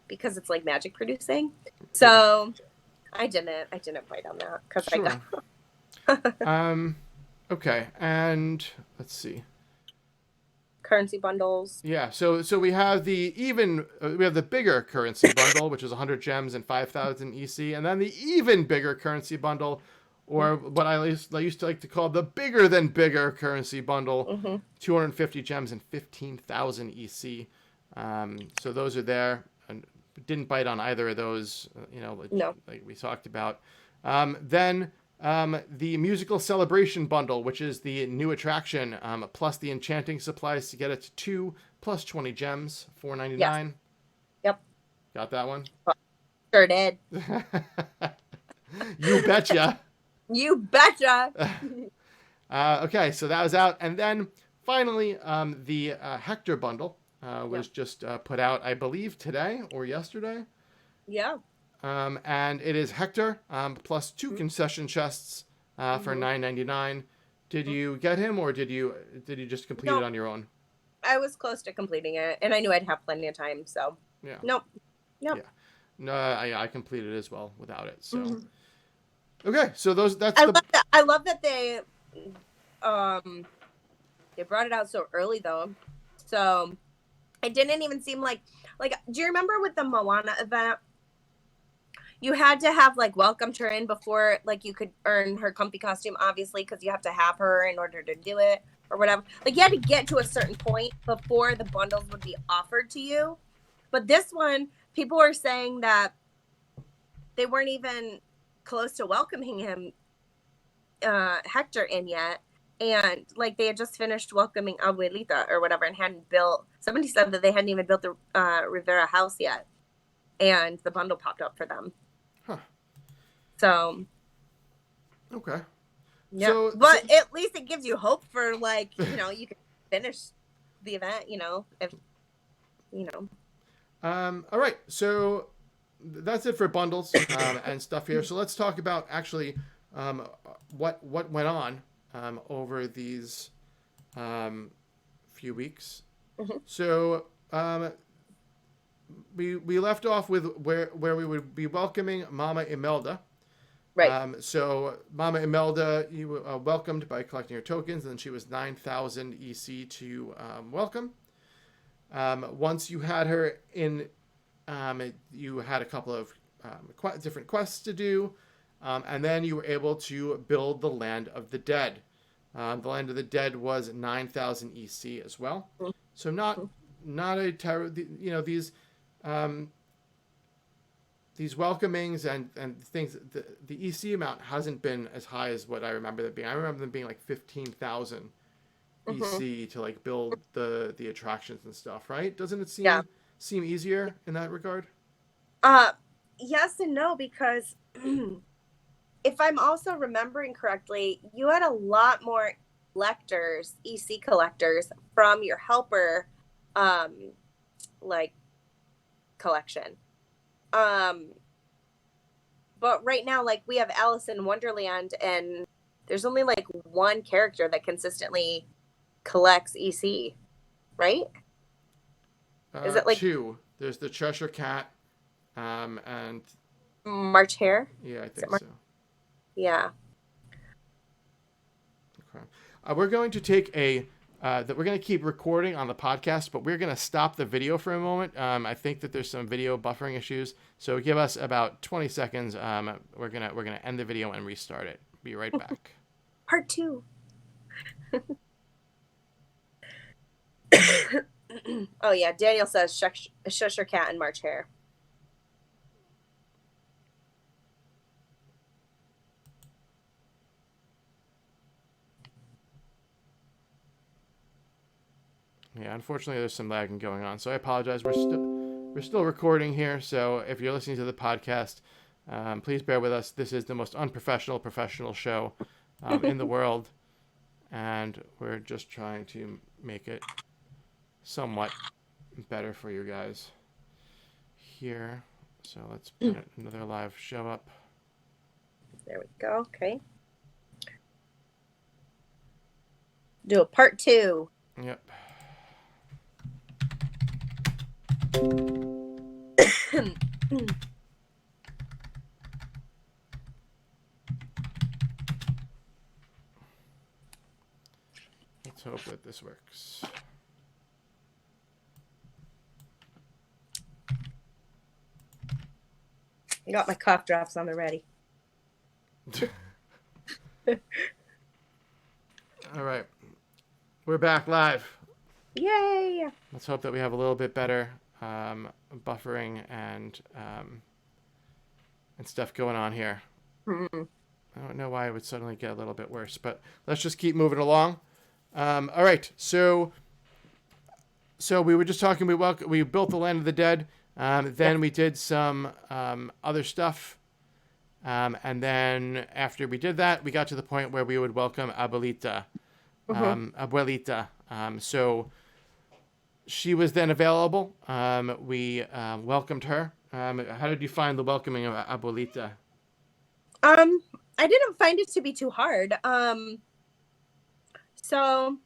because it's like magic producing. So I didn't bite on that because Sure. I got Okay, and let's see. currency bundles. Yeah, so we have we have the bigger currency bundle, which is 100 gems and 5,000 EC, and then the even bigger currency bundle, or what I used to like to call the bigger than bigger currency bundle, Mm-hmm. 250 gems and 15,000 EC. So those are there. And didn't bite on either of those, No. like we talked about. Then the musical celebration bundle, which is the new attraction, plus the enchanting supplies to get it to 2 plus 20 gems, $4.99. Yes. Yep. Got that one? Sure did. You betcha. You betcha. Okay, so that was out. And then finally, the Hector bundle was just put out, I believe, today or yesterday. Yeah. And it is Hector plus 2 concession chests for $9.99. Did you get him, or did you just complete it on your own? I was close to completing it, and I knew I'd have plenty of time. So Yeah. Nope. Yeah. No, I completed it as well without it. So okay, so I love that they brought it out so early though. So it didn't even seem like do you remember with the Moana event? You had to have welcomed her in before you could earn her comfy costume, obviously, because you have to have her in order to do it or whatever. You had to get to a certain point before the bundles would be offered to you. But this one, people were saying that they weren't even close to welcoming him, Hector, in yet. And they had just finished welcoming Abuelita or whatever, and somebody said that they hadn't even built the Rivera house yet. And the bundle popped up for them. Huh. So. Okay. Yeah. But at least it gives you hope for you can finish the event, if. All right. So that's it for bundles and stuff here. So let's talk about actually what went on over these few weeks. Mm-hmm. So we left off with where we would be welcoming Mama Imelda. Right. So Mama Imelda, you were welcomed by collecting her tokens, and she was 9,000 EC to welcome. Once you had her in, you had a couple of different quests to do, and then you were able to build the Land of the Dead. The Land of the Dead was 9,000 EC as well. So not a terror. These welcomings and things. The EC amount hasn't been as high as what I remember them being. I remember them being 15,000 EC to build the attractions and stuff. Right? Doesn't it seem easier in that regard? Yes and no, because if I'm also remembering correctly, you had a lot more EC collectors from your helper, collection. But right now, we have Alison Wonderland, and there's only one character that consistently collects EC, right? Is it 2? There's the Cheshire Cat, and March Hare. Yeah, I think so. Yeah. Okay. We're going to take that we're going to keep recording on the podcast, but we're going to stop the video for a moment. I think that there's some video buffering issues, so give us about 20 seconds. We're gonna end the video and restart it. Be right back. Part 2. Oh yeah, Daniel says shush your cat and March Hare. Yeah, unfortunately, there's some lagging going on, so I apologize. We're still recording here, so if you're listening to the podcast, please bear with us. This is the most unprofessional professional show in the world, and we're just trying to make it somewhat better for you guys here. So let's put another live show up. There we go. Okay. Do a part 2. Yep. Let's hope that this works. I got my cough drops on the ready. All right. We're back live. Yay! Let's hope that we have a little bit better buffering and stuff going on here. Mm-hmm. I don't know why it would suddenly get a little bit worse, but let's just keep moving along. All right. So we were just talking. We built the Land of the Dead. Then we did some other stuff. And then after we did that, we got to the point where we would welcome Abuelita. Abuelita. So she was then available. We welcomed her. How did you find the welcoming of Abuelita? I didn't find it to be too hard. So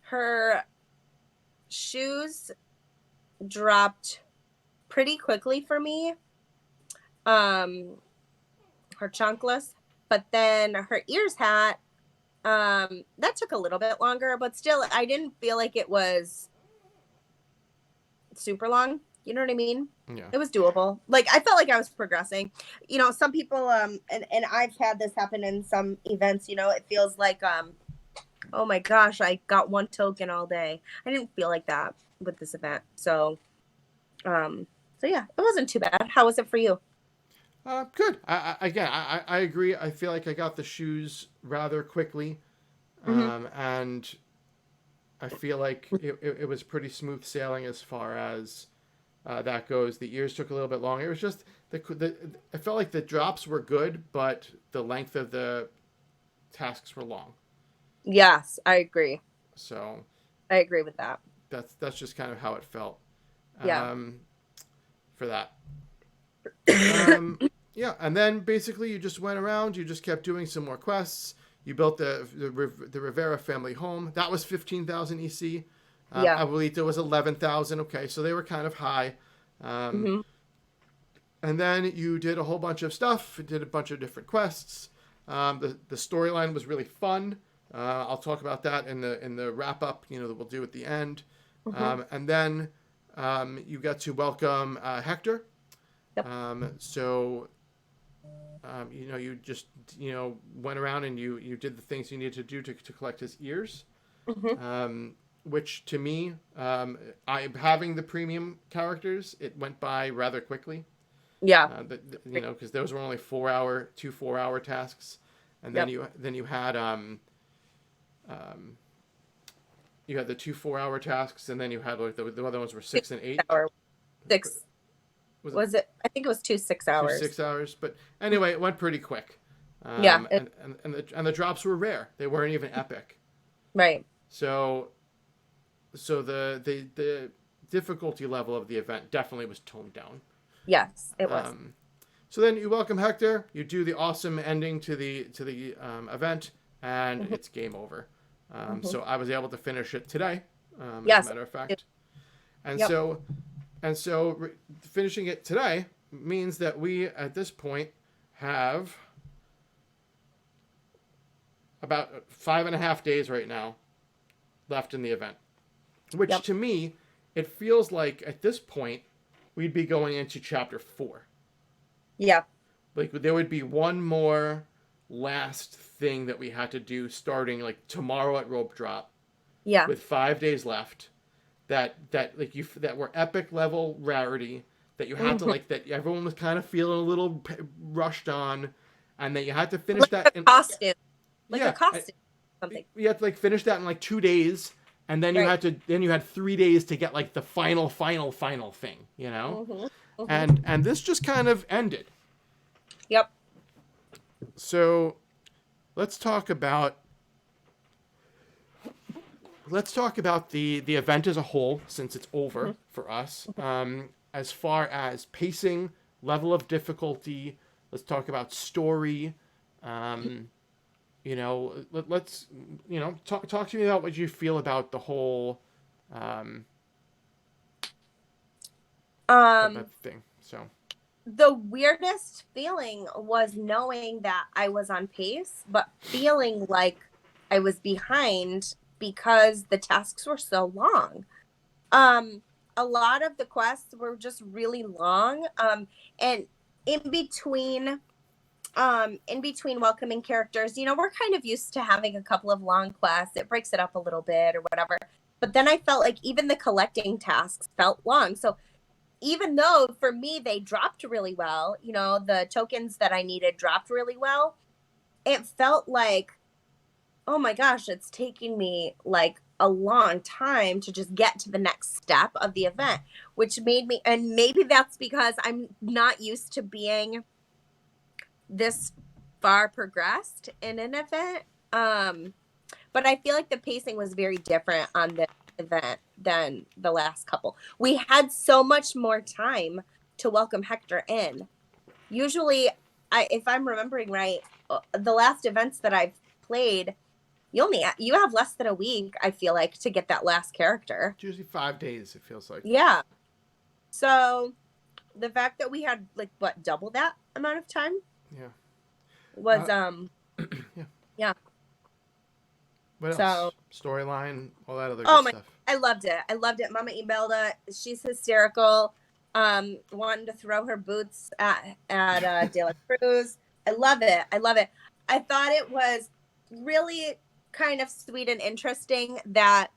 her shoes dropped pretty quickly for me. Her chunkless, but then her ears hat, that took a little bit longer, but still I didn't feel like it was super long. You know what I mean? Yeah. It was doable. Like I felt like I was progressing. You know, some people and I've had this happen in some events, you know, it feels like oh my gosh, I got one token all day. I didn't feel like that with this event. So yeah, it wasn't too bad. How was it for you? Good. I agree. I feel like I got the shoes rather quickly. And I feel like it was pretty smooth sailing as far as that goes. The ears took a little bit longer. It was just I felt like the drops were good, but the length of the tasks were long. Yes, I agree. So I agree with that. That's just kind of how it felt. Yeah. For that. Yeah, and then basically you just went around. You just kept doing some more quests. You built the Rivera family home. That was 15,000 EC. Yeah. Abuelita was 11,000. Okay, so they were kind of high. And then you did a whole bunch of stuff. Did a bunch of different quests. The storyline was really fun. I'll talk about that in the wrap up. You know, that we'll do at the end. And then you got to welcome Hector. Yep. You know, you just, you know, went around and you did the things you needed to do to collect his ears. Which to me, having the premium characters, it went by rather quickly. Yeah. You know, because those were only 2 4-hour tasks. And then you had you had the 2 4-hour tasks, and then you had like the other ones were 6 and 8. 6. Was it? I think it was 2 6 hours. 2 6 hours, but anyway, it went pretty quick. Yeah. And the drops were rare. They weren't even epic. Right. So the difficulty level of the event definitely was toned down. Yes, it was. So then you welcome Hector. You do the awesome ending to the event, and it's game over. So I was able to finish it today, yes. As a matter of fact. And so finishing it today means that we, at this point, have about 5.5 days right now left in the event. Which, to me, it feels like, at this point, we'd be going into Chapter 4. Yeah. Like, there would be one more last thing that we had to do starting, like, tomorrow at Rope Drop. Yeah. with 5 days left that like you that were epic level rarity that you had to Hmm. like that everyone was kind of feeling a little rushed on, and that you had to finish Like that a in costume, like a yeah costume, something. you had to like finish that in like 2 days, and then Right. you had 3 days to get like the final thing, Hmm. Hmm. and this just kind of ended. Yep. So let's talk about the event as a whole, since it's over Hmm. for us. As far as pacing, level of difficulty, let's talk about story. Um, let's talk to me about what you feel about the whole um, Um, about the thing. So the weirdest feeling was knowing that I was on pace, but feeling like I was behind because the tasks were so long. Um, a lot of the quests were just really long. And in between, in between welcoming characters, we're kind of used to having a couple of long quests. It breaks it up a little bit or whatever. But then I felt like even the collecting tasks felt long. So even though for me they dropped really well, the tokens that I needed dropped really well, it felt like, oh my gosh, it's taking me like a long time to just get to the next step of the event, which made me, and maybe that's because I'm not used to being this far progressed in an event. Um, but I feel like the pacing was very different on this event than the last couple. We had so much more time to welcome Hector in. Usually, if I'm remembering right, the last events that I've played, you have less than a week, I feel like, to get that last character. it's usually 5 days. It feels like. Yeah. So the fact that we had like what double that amount of time Yeah. was Uh, yeah. yeah. What So else? Storyline, all that other oh good my, stuff. I loved it. I loved it. Mama Imelda, she's hysterical. Wanting to throw her boots at De La Cruz. I love it. I love it. I thought it was really kind of sweet and interesting that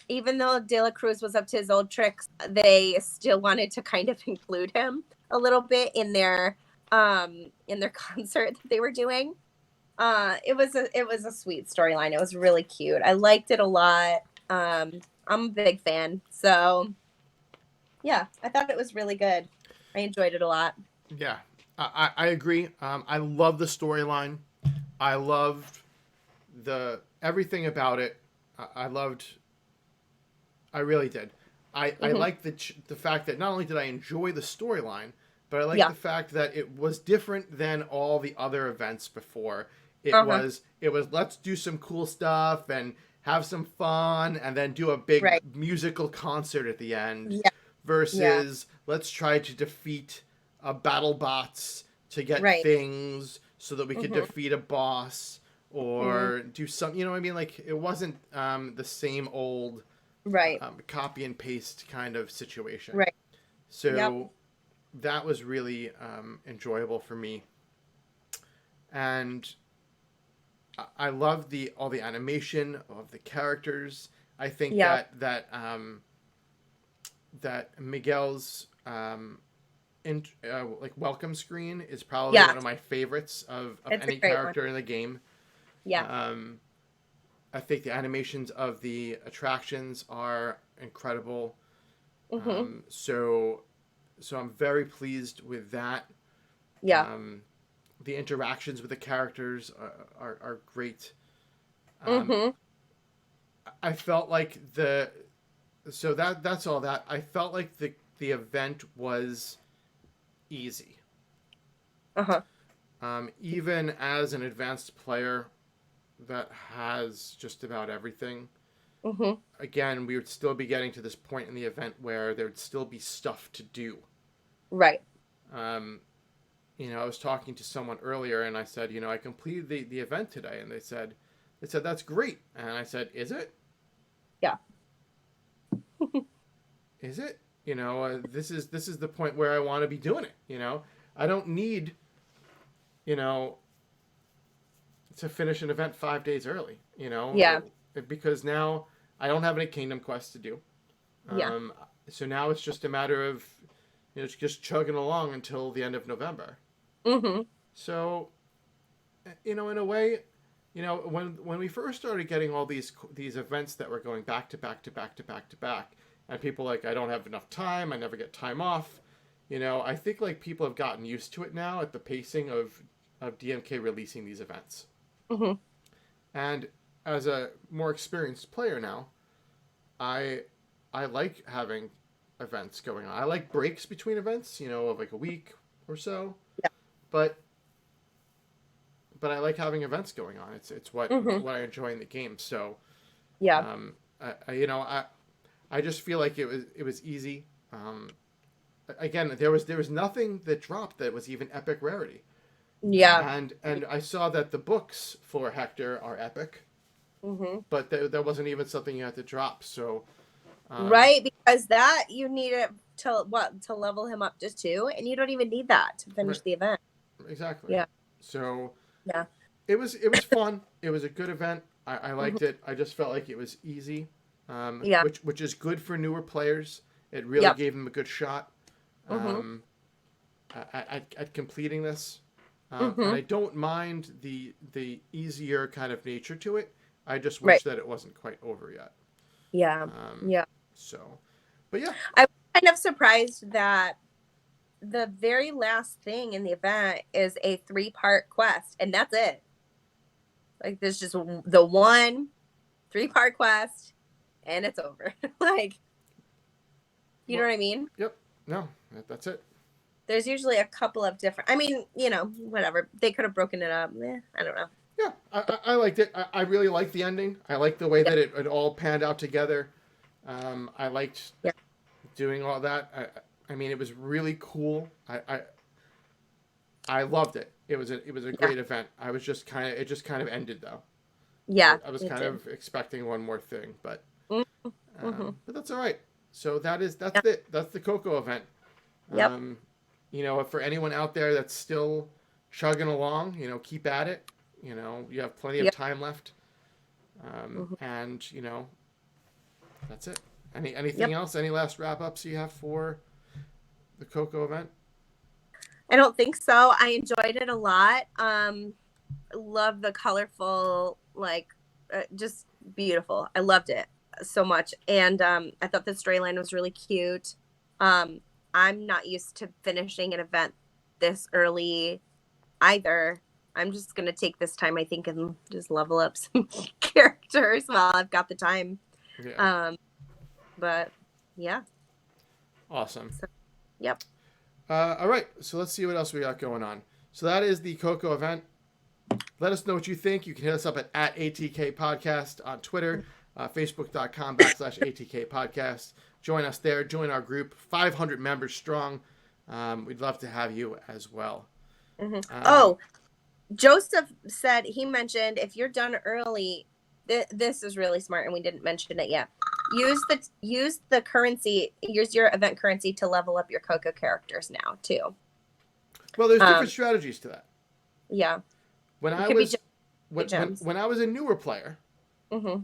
even though De La Cruz was up to his old tricks, they still wanted to kind of include him a little bit in their concert that they were doing. It was a sweet storyline. It was really cute. I liked it a lot. I'm a big fan. So yeah, I thought it was really good. I enjoyed it a lot. Yeah, I agree. I love the storyline. I loved the everything about it. I loved. I really did. I Hmm. like the fact that not only did I enjoy the storyline, but I like Yeah. the fact that it was different than all the other events before. It Uh-huh. was it was let's do some cool stuff and have some fun and then do a big Right. musical concert at the end Yeah. Yeah. versus let's try to defeat battle bots to get Right. things so that we could Hmm. defeat a boss Hmm. or do some, what I mean? Like it wasn't the same old Right. copy and paste kind of situation. Right. Yep. So that was really enjoyable for me, and I love the all the animation of the characters. I think Yeah. that Miguel's like welcome screen is probably Yeah. one of my favorites of It's a any great one. character in the game. Yeah. Um, I think the animations of the attractions are incredible. Hmm. Um, so so I'm very pleased with that. Yeah. Um, the interactions with the characters are great. Um, Hmm. I felt like that's all that. I felt like the event was easy. Uh-huh. Even as an advanced player that has just about everything, Hmm. again, we would still be getting to this point in the event where there would still be stuff to do. Right. Um, I was talking to someone earlier and I said, I completed the event today. And they said, that's great. And I said, is it? Yeah. Is it? This is the point where I want to be doing it. I don't need, you know, to finish an event 5 days early, Yeah. because now I don't have any Kingdom quests to do. Yeah. So now it's just a matter of, just chugging along until the end of November. Mm-hmm. So, in a way, when we first started getting all these events that were going back to back to back to back to back, and people like, I don't have enough time, I never get time off. I think like people have gotten used to it now at the pacing of DMK releasing these events. Mm-hmm. And as a more experienced player now, I I like having events going on. I like breaks between events, of like a week or so. Yeah. But I like having events going on. It's Mm-hmm. what I enjoy in the game. So, Yeah. um, I just feel like it was easy. Again, there was nothing that dropped that was even epic rarity. Yeah. And I saw that the books for Hector are epic, Mm-hmm. but there wasn't even something you had to drop. So, um, Right, because that you need it to level him up just two, and you don't even need that to finish right, the event. exactly. Yeah. So Yeah. it was fun. It was a good event. I Mm-hmm. liked it. I just felt like it was easy, Yeah. which is good for newer players. It really Yep. gave them a good shot Mm-hmm. um, at completing this. And Mm-hmm. I don't mind the easier kind of nature to it. I just Right. wish that it wasn't quite over yet. Yeah. Um, Yeah. so, but yeah, I was kind of surprised that the very last thing in the event is a 3-part quest, and that's it. Like there's just the one 3-part quest, and it's over. Like, you know well, what I mean? yep, no, that's it. There's usually a couple of different. I mean, whatever. They could have broken it up. I don't know. Yeah, I liked it. I really liked the ending. I liked the way Yeah. that it all panned out together. I liked Yeah. doing all that. I mean, it was really cool. I loved it. It was a Yeah. great event. It just kind of ended though. Yeah. I was It kind did. of expecting one more thing, but Mm-hmm. that's all right. So that's Yeah. it. That's the Coco event. Yep. Um, for anyone out there that's still chugging along, keep at it. You have plenty of Yep. time left. Mm-hmm. And that's it. Anything Yep. else? Any last wrap ups you have for the Coco event? I don't think so. I enjoyed it a lot. Love the colorful, like, just beautiful. I loved it so much, and I thought the storyline was really cute. Um, I'm not used to finishing an event this early either. I'm just gonna take this time, I think, and just level up some characters while I've got the time. Yeah. Um, but yeah, Awesome. so yep. All right. So let's see what else we got going on. So that is the Coco event. Let us know what you think. You can hit us up at ATK Podcast on Twitter, Facebook.com/ATK Podcast. Join us there. Join our group, 500 members strong. We'd love to have you as well. Mm-hmm. Um, Oh, Joseph said he mentioned if you're done early, this is really smart, and we didn't mention it yet. Use the currency. Use your event currency to level up your Coco characters now too. well, there's Um, different strategies to that. yeah, When it I could be was gems. when I was a newer player, Mm-hmm.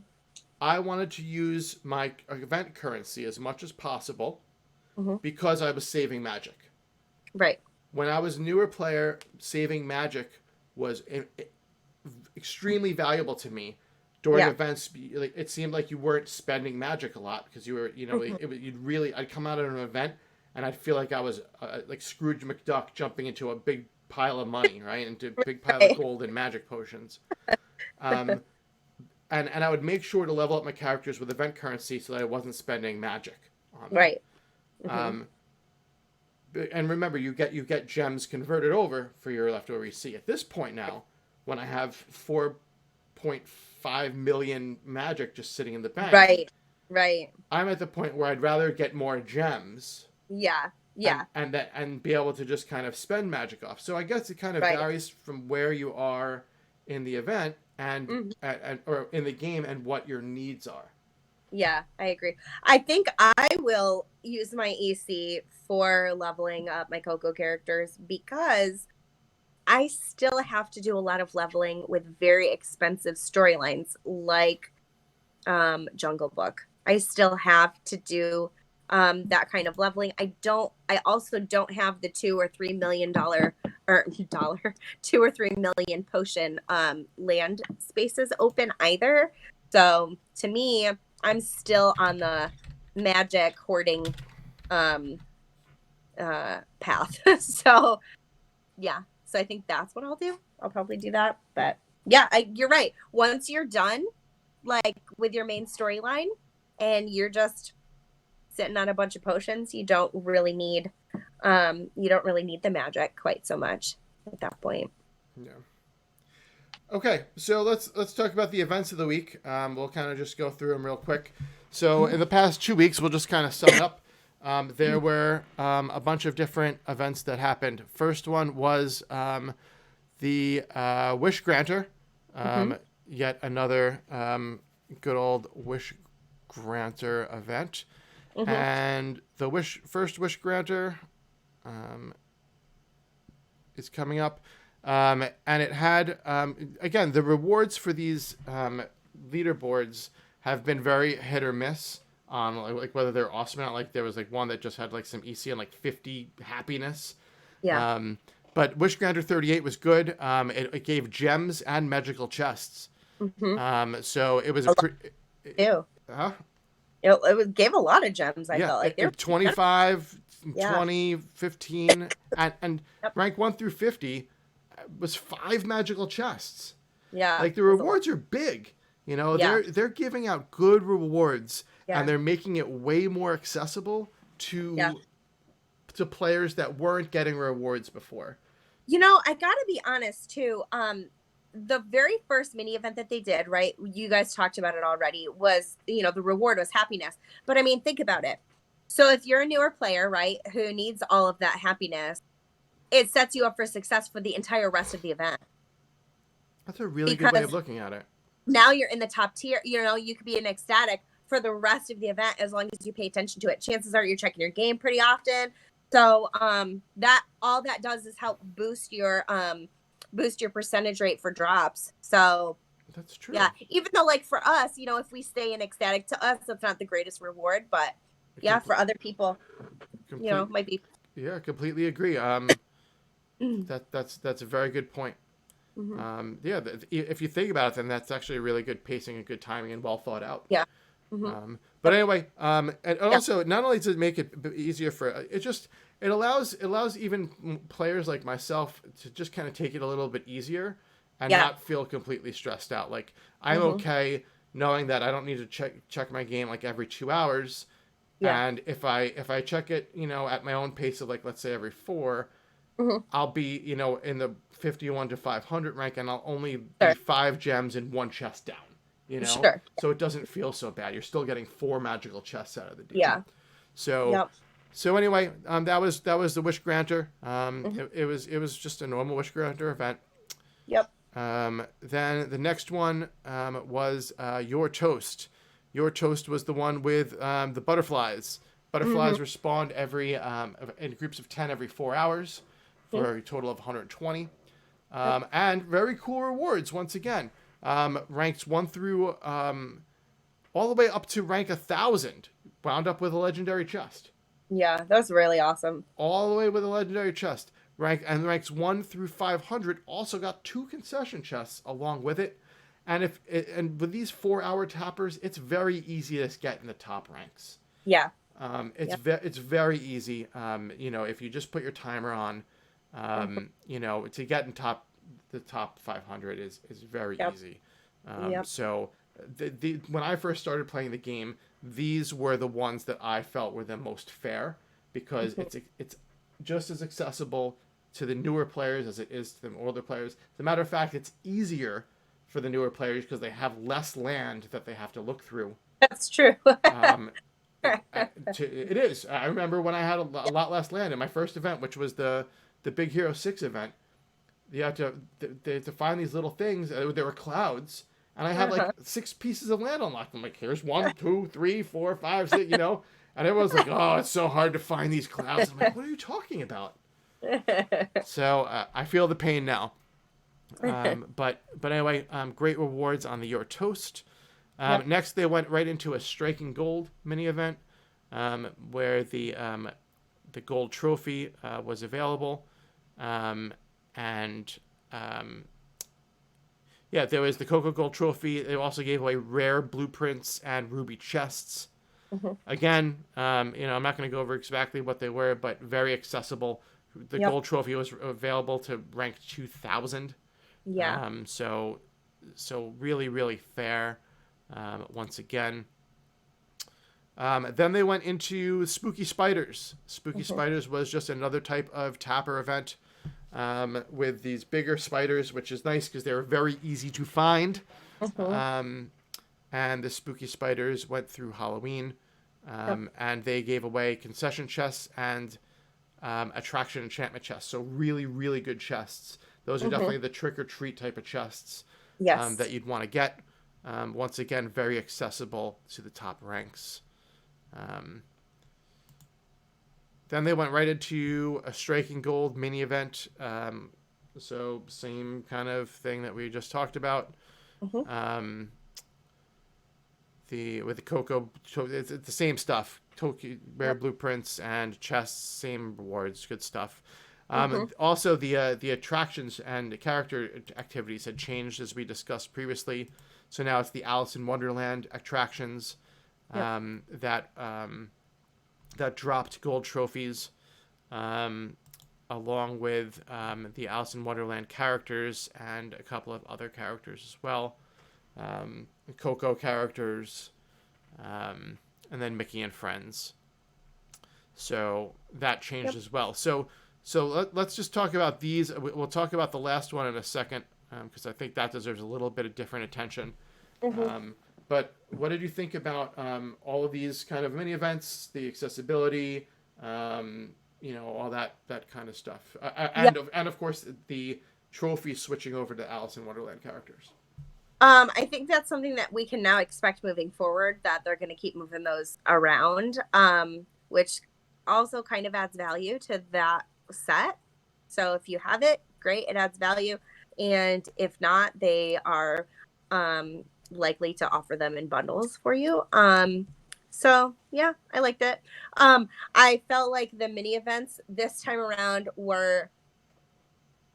I wanted to use my event currency as much as possible Mm-hmm. because I was saving magic. Right. When I was a newer player, saving magic was extremely valuable to me during Yeah. events. Like it seemed like you weren't spending magic a lot because you were, Mm-hmm. I'd come out of an event and I'd feel like I was like Scrooge McDuck jumping into a big pile of money, right, into a big pile of Right. gold and magic potions. Um, and I would make sure to level up my characters with event currency so that I wasn't spending magic on them. Right. Mm-hmm. Um, and remember, you get gems converted over for your leftover EC. At this point now, when I have 4.5 million magic just sitting in the bank, Right. Right. I'm at the point where I'd rather get more gems Yeah. Yeah. and be able to just kind of spend magic off. So I guess it kind of Right. varies from where you are in the event Mm-hmm. and or in the game and what your needs are. Yeah, I agree. I think I will use my EC for leveling up my Coco characters because I still have to do a lot of leveling with very expensive storylines, like Jungle Book. I still have to do that kind of leveling. I also don't have the $2 or $3 million or dollar 2 or 3 million potion land spaces open either. So to me, I'm still on the magic hoarding um path. So yeah. So I think that's what I'll do. I'll probably do that. But yeah, you're right. Once you're done, like with your main storyline, and you're just sitting on a bunch of potions, you don't really need the magic quite so much at that point. Yeah. Okay, so let's talk about the events of the week. We'll kind of just go through them real quick. So in the past 2 weeks, we'll just kind of sum it up. There were a bunch of different events that happened. First one was the Wish Granter. Yet another good old Wish Granter event. And the first Wish Granter is coming up. And it had, again, the rewards for these leaderboards have been very hit or miss on like whether they're awesome or not. Like there was like one that just had like some EC and like 50 happiness. Yeah. But Wish Granter 38 was good. It gave gems and magical chests. So it was Ew. Huh? It gave a lot of gems. I felt like they were 25, 20, 15, and rank 1 through 50 was 5 magical chests. Yeah. Like the rewards are big. You know, they're giving out good rewards and they're making it way more accessible to players that weren't getting rewards before. You know, I gotta be honest too. The very first mini event that they did, right? You guys talked about it already, was, you know, the reward was happiness. But I mean, think about it. So if you're a newer player, right, who needs all of that happiness, it sets you up for success for the entire rest of the event. That's a really good way of looking at it. Now you're in the top tier. You know, you could be in ecstatic for the rest of the event as long as you pay attention to it. Chances are you're checking your game pretty often. So that all that does is help boost your percentage rate for drops. So that's true. Yeah, even though like for us, you know, if we stay in ecstatic, to us that's not the greatest reward, but yeah, for other people, you know, might be. Yeah, completely agree. That's a very good point. If you think about it, then that's actually really good pacing and good timing and well thought out. Yeah. But anyway, and also not only does it make it easier for it allows even players like myself to just kind of take it a little bit easier and not feel completely stressed out. Like I'm okay knowing that I don't need to check my game like every 2 hours. Yeah. And if I check it, you know, at my own pace of like, let's say every 4, I'll be, you know, in the 51 to 500 rank and I'll only be 5 gems and 1 chest down, you know? Sure. So it doesn't feel so bad. You're still getting 4 magical chests out of the deal. Yeah. So anyway, that was the Wish Granter. It was just a normal Wish Granter event. Yep. Then the next one was Your Toast. Your Toast was the one with the butterflies. Butterflies respawned every in groups of 10 every 4 hours for a total of 120. And very cool rewards once again. Ranks 1 through all the way up to rank 1,000. Wound up with a legendary chest. Yeah, that's really awesome. All the way with a legendary chest. Ranks 1 through 500 also got 2 concession chests along with it. And with these 4-hour tappers, it's very easy to get in the top ranks. Yeah. It's very easy. You know, if you just put your timer on, you know, to get in the top 500 is very easy. So when I first started playing the game, these were the ones that I felt were the most fair because it's just as accessible to the newer players as it is to the older players. As a matter of fact, it's easier for the newer players because they have less land that they have to look through. That's true. It is. I remember when I had a lot less land in my first event, which was the Big Hero 6 event. You have to find these little things. There were clouds, and I had like 6 pieces of land unlocked. I'm like, here's 1, 2, 3, 4, 5, 6, you know. And everyone's like, oh, it's so hard to find these clouds. I'm like, what are you talking about? So I feel the pain now. But anyway, great rewards on the Your Toast. Yep. Next, they went right into a striking gold mini event, where the gold trophy was available, and yeah, there was the Coco Gold trophy. They also gave away rare blueprints and ruby chests. Hmm. Again, I'm not going to go over exactly what they were, but very accessible. The Yep. gold trophy was available to rank 2000. Yeah. So really, really fair. Once again. Then they went into Spooky Spiders. Spooky Hmm. Spiders was just another type of tapper event, with these bigger spiders, which is nice because they were very easy to find. Hmm. Um, and the Spooky Spiders went through Halloween, Yep. and they gave away concession chests and attraction enchantment chests. So really, really good chests. Those are Hmm. definitely the trick or treat type of chests that Yes. you'd want to get. Once again, very accessible to the top ranks. Um, then they went right into a striking gold mini event. So same kind of thing that we just talked about. Hmm. Um, with the Coco, it's the same stuff. Tokyo rare Yep. blueprints and chests, same rewards, good stuff. Hmm. Also, the attractions and the character activities had changed as we discussed previously. So now it's the Alice in Wonderland attractions, Yep. that dropped gold trophies, um, along with the Alice in Wonderland characters and a couple of other characters as well. Coco characters, and then Mickey and Friends. So that changed Yep. as well. So let's just talk about these. We'll talk about the last one in a second, because I think that deserves a little bit of different attention. Hmm. Um, but what did you think about all of these kind of mini events, the accessibility, all that kind of stuff, Yeah. and of course the trophy switching over to Alice in Wonderland characters? I think that's something that we can now expect moving forward, that they're going to keep moving those around, which also kind of adds value to that set. So if you have it, great, it adds value. And if not, they are likely to offer them in bundles for you. So yeah, I liked it. I felt like the mini events this time around were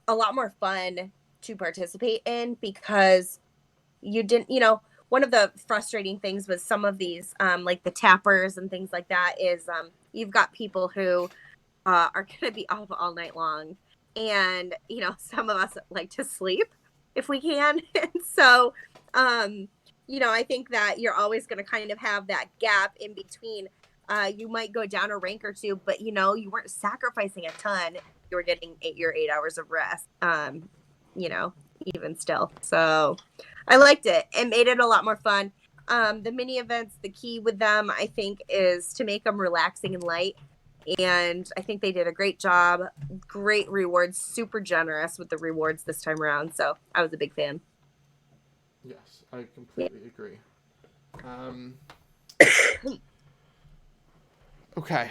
a lot more fun to participate in, because you didn't, one of the frustrating things with some of these, like the tappers and things like that, is you've got people who are going to be up all night long. And, some of us like to sleep if we can. And so, I think that you're always going to kind of have that gap in between. You might go down a rank or two, but, you weren't sacrificing a ton. You were getting your 8 hours of rest, you know, even still. So I liked it. It made it a lot more fun. The mini events, the key with them, I think, is to make them relaxing and light. And I think they did a great job. Great rewards, super generous with the rewards this time around. So I was a big fan. Yes, I Yeah. completely agree. Um, okay.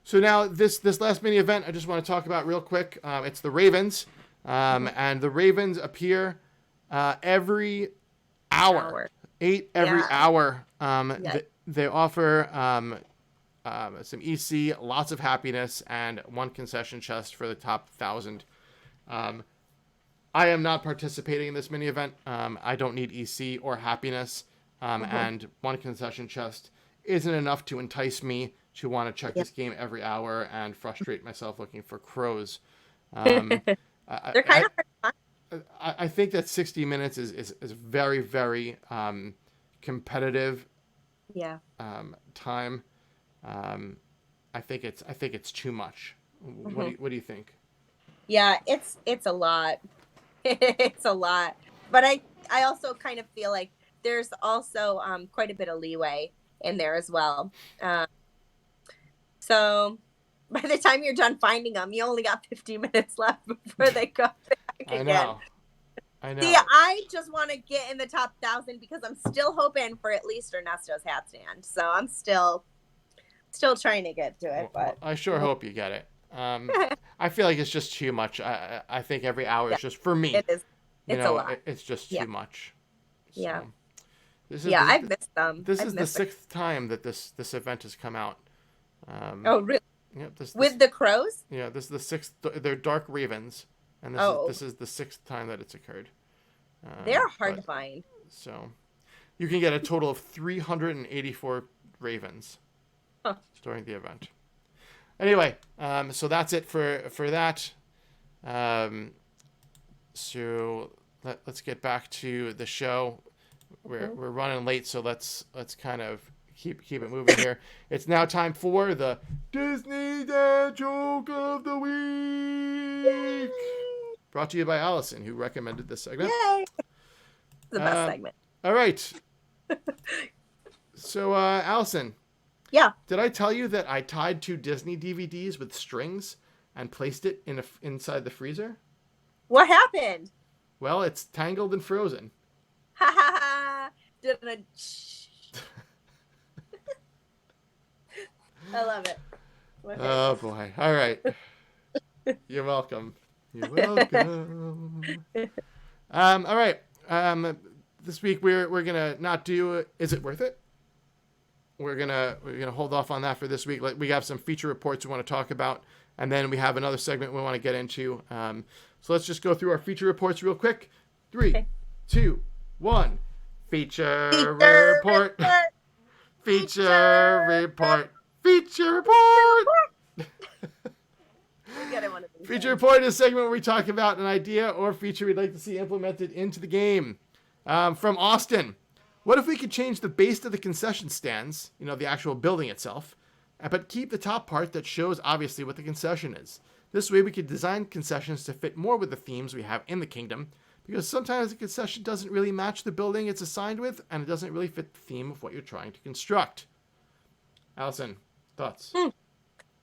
So now this last mini event I just want to talk about real quick. It's the Ravens, Mhm. and the Ravens appear every hour, Hour. eight every Yeah. hour. Yeah. They offer some EC, lots of happiness, and one concession chest for the top 1,000. Um, I am not participating in this mini event. I don't need EC or happiness, Mhm. and one concession chest isn't enough to entice me to want to check Yeah. this game every hour and frustrate myself looking for crows. Um, I, They're kind I, of hard to find. I think that 60 minutes is very, very competitive Yeah. time. Um, I think it's too much. Mhm. What do you think? Yeah, it's a lot. It's a lot. But I also kind of feel like there's also quite a bit of leeway in there as well. Um, so by the time you're done finding them, you only got 15 minutes left before they go back I again. know. I See, know. I just want to get in the top 1,000 because I'm still hoping for at least Ernesto's hat stand. So I'm still trying to get to it, Well, but I sure hope you get it. I feel like it's just too much. I think every hour yeah, is just for me. it is. It's a lot. It's just Yeah. too much. Yeah. So. This is Yeah, the I've missed them. this I've is the missed them. sixth time that this event has come out. Oh, really? Yep, this With the crows? yeah, this is the sixth. They're dark ravens, and Oh, this is the sixth time that it's occurred. they're hard But to find. so you can get a total of 384 ravens Huh. during the event. Anyway, so that's it for that. So let's get back to the show. We're running late, so let's kind of keep it moving here. It's now time for the Disney Dad Joke of the Week. Yay! Brought to you by Alison, who recommended this segment. Yay! The best Um, segment. All right. So, Alison, Yeah. did I tell you that I tied 2 Disney DVDs with strings and placed it inside the freezer? What happened? Well, it's tangled and frozen. Ha ha ha! I love it. Oh boy! All right. You're welcome. You're welcome. All right. This week we're gonna not do. Is it worth it? We're gonna hold off on that for this week. We have some feature reports we want to talk about, and then we have another segment we want to get into. So let's just go through our feature reports real quick. 3, 2, 1. Feature report. Feature report. Feature report. Feature report is a segment where we talk about an idea or feature we'd like to see implemented into the game. From Austin. What if we could change the base of the concession stands, the actual building itself, but keep the top part that shows obviously what the concession is? This way we could design concessions to fit more with the themes we have in the kingdom, because sometimes the concession doesn't really match the building it's assigned with, and it doesn't really fit the theme of what you're trying to construct. Alison, thoughts?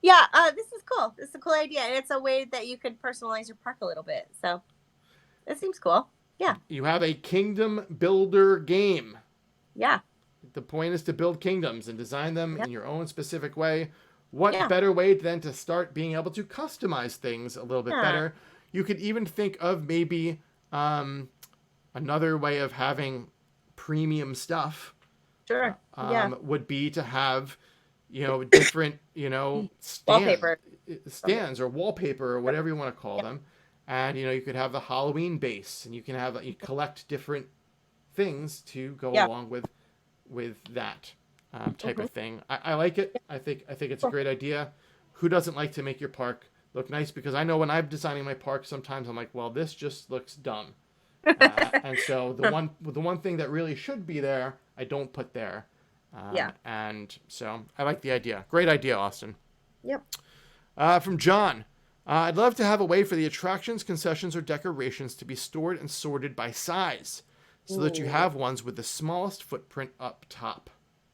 Yeah, this is cool. This is a cool idea, and it's a way that you could personalize your park a little bit. So it seems cool. Yeah. You have a kingdom builder game. Yeah. The point is to build kingdoms and design them in your own specific way. What Yeah. better way than to start being able to customize things a little bit better? You could even think of maybe another way of having premium stuff. Sure. Would be to have, different, stands or wallpaper or whatever you want to call them. And, you could have the Halloween base, and you can have, you collect different things to go along with that type of thing. I like it. I think it's a great idea. Who doesn't like to make your park look nice? Because I know when I'm designing my park, sometimes I'm like, well, this just looks dumb. And so the one thing that really should be there, I don't put there. And so I like the idea. Great idea, Austin. Yep. From John. I'd love to have a way for the attractions, concessions, or decorations to be stored and sorted by size, so that you have ones with the smallest footprint up top.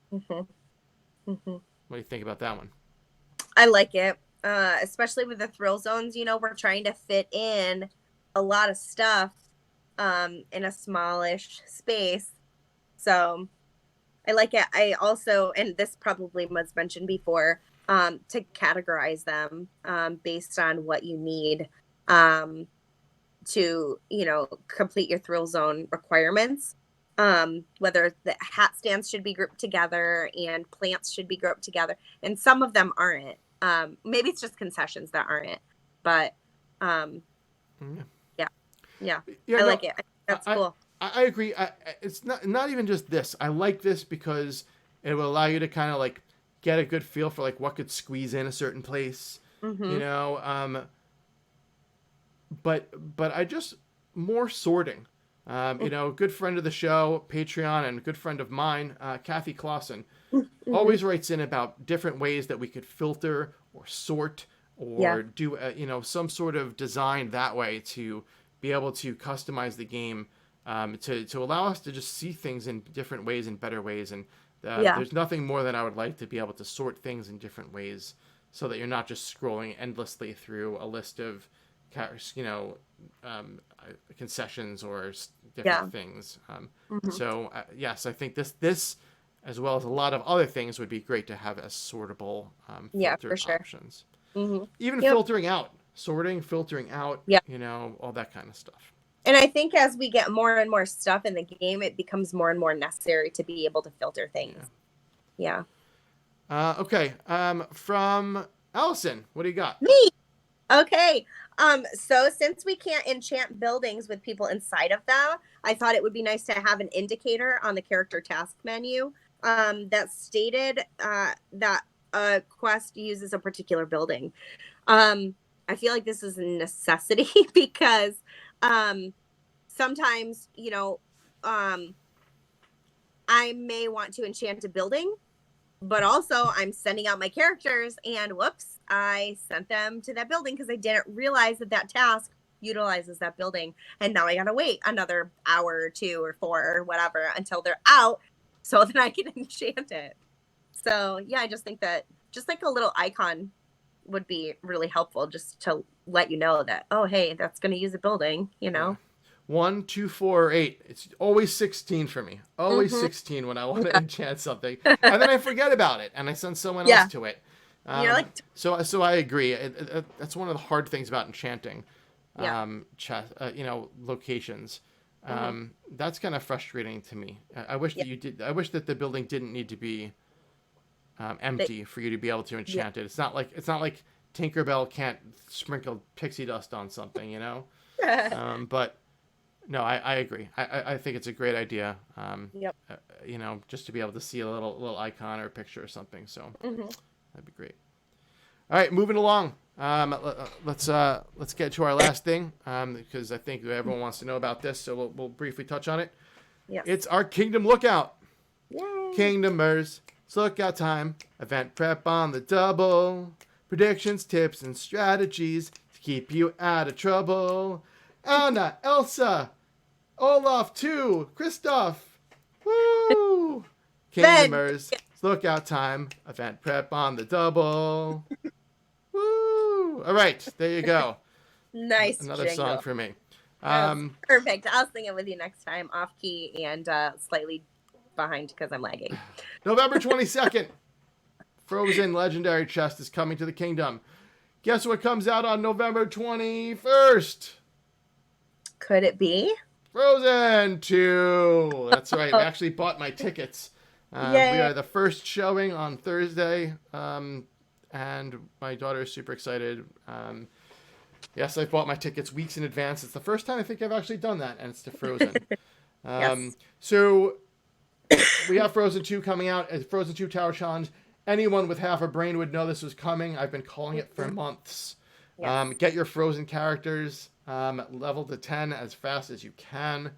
What do you think about that one? I like it, especially with the thrill zones. We're trying to fit in a lot of stuff in a smallish space. So I like it. I also, and this probably was mentioned before, to categorize them based on what you need to, complete your thrill zone requirements. Whether the hat stands should be grouped together and plants should be grouped together. And some of them aren't. Maybe it's just concessions that aren't. But yeah. I like it. That's cool. I agree. It's not even just this. I like this because it will allow you to kind of like get a good feel for like what could squeeze in a certain place, but I just more sorting. Good friend of the show, Patreon, and good friend of mine, Kathy Clausen, always writes in about different ways that we could filter or sort or do some sort of design that way to be able to customize the game, to allow us to just see things in different ways and better ways. And there's nothing more that I would like to be able to sort things in different ways so that you're not just scrolling endlessly through a list of, concessions or different things. So yes, I think this, as well as a lot of other things, would be great to have as sortable filter for sure. options. Even filtering out, sorting, filtering out, all that kind of stuff. And I think as we get more and more stuff in the game, it becomes more and more necessary to be able to filter things. Yeah. Okay. From Allison, what do you got? Me. Okay. So since we can't enchant buildings with people inside of them, I thought it would be nice to have an indicator on the character task menu that stated that a quest uses a particular building. I feel like this is a necessity because sometimes, I may want to enchant a building, but also I'm sending out my characters and whoops, I sent them to that building because I didn't realize that that task utilizes that building. And now I got to wait another hour or 2 or 4 or whatever until they're out so that I can enchant it. So yeah, I just think that just like a little icon would be really helpful just to let you know that, oh, hey, that's going to use a building, Yeah. 1, 2, 4, or 8. It's always 16 for me. Always 16 when I want to enchant something, and then I forget about it and I send someone else to it. So I agree. That's one of the hard things about enchanting, locations. That's kind of frustrating to me. I wish that you did. I wish that the building didn't need to be empty for you to be able to enchant it. It's not like Tinkerbell can't sprinkle pixie dust on something, but. No, I agree. I think it's a great idea. Just to be able to see a little icon or a picture or something. So that'd be great. All right, moving along. Let's get to our last thing because I think everyone wants to know about this. So we'll briefly touch on it. Yes. It's our Kingdom Lookout. Yay. Kingdomers, it's lookout time. Event prep on the double. Predictions, tips, and strategies to keep you out of trouble. Anna, Elsa, Olaf 2, Kristoff. Woo! Kingdomers, it's lookout time. Event prep on the double. Woo! All right, there you go. Nice. Another jingle. song for me. Perfect. I'll sing it with you next time, off key and slightly behind because I'm lagging. November 22nd, Frozen Legendary Chest is coming to the kingdom. Guess what comes out on November 21st? Could it be? Frozen 2. That's right. I actually bought my tickets. We are the first showing on Thursday, and my daughter is super excited. Yes, I bought my tickets weeks in advance. It's the first time I think I've actually done that, and it's to Frozen. So we have Frozen 2 coming out. Frozen 2 Tower Challenge. Anyone with half a brain would know this was coming. I've been calling it for months. Get your Frozen characters level to 10 as fast as you can.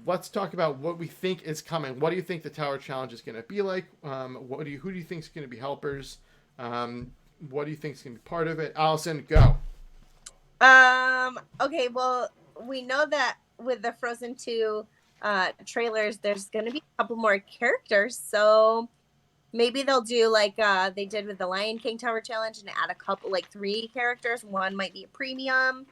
Let's talk about what we think is coming. What do you think the Tower Challenge is going to be like? Who do you think is going to be helpers? What do you think is going to be part of it? Allison, go. Okay, well, we know that with the Frozen 2 trailers, there's going to be a couple more characters, so maybe they'll do like they did with the Lion King Tower Challenge and add a couple, like 3 characters. One might be a premium.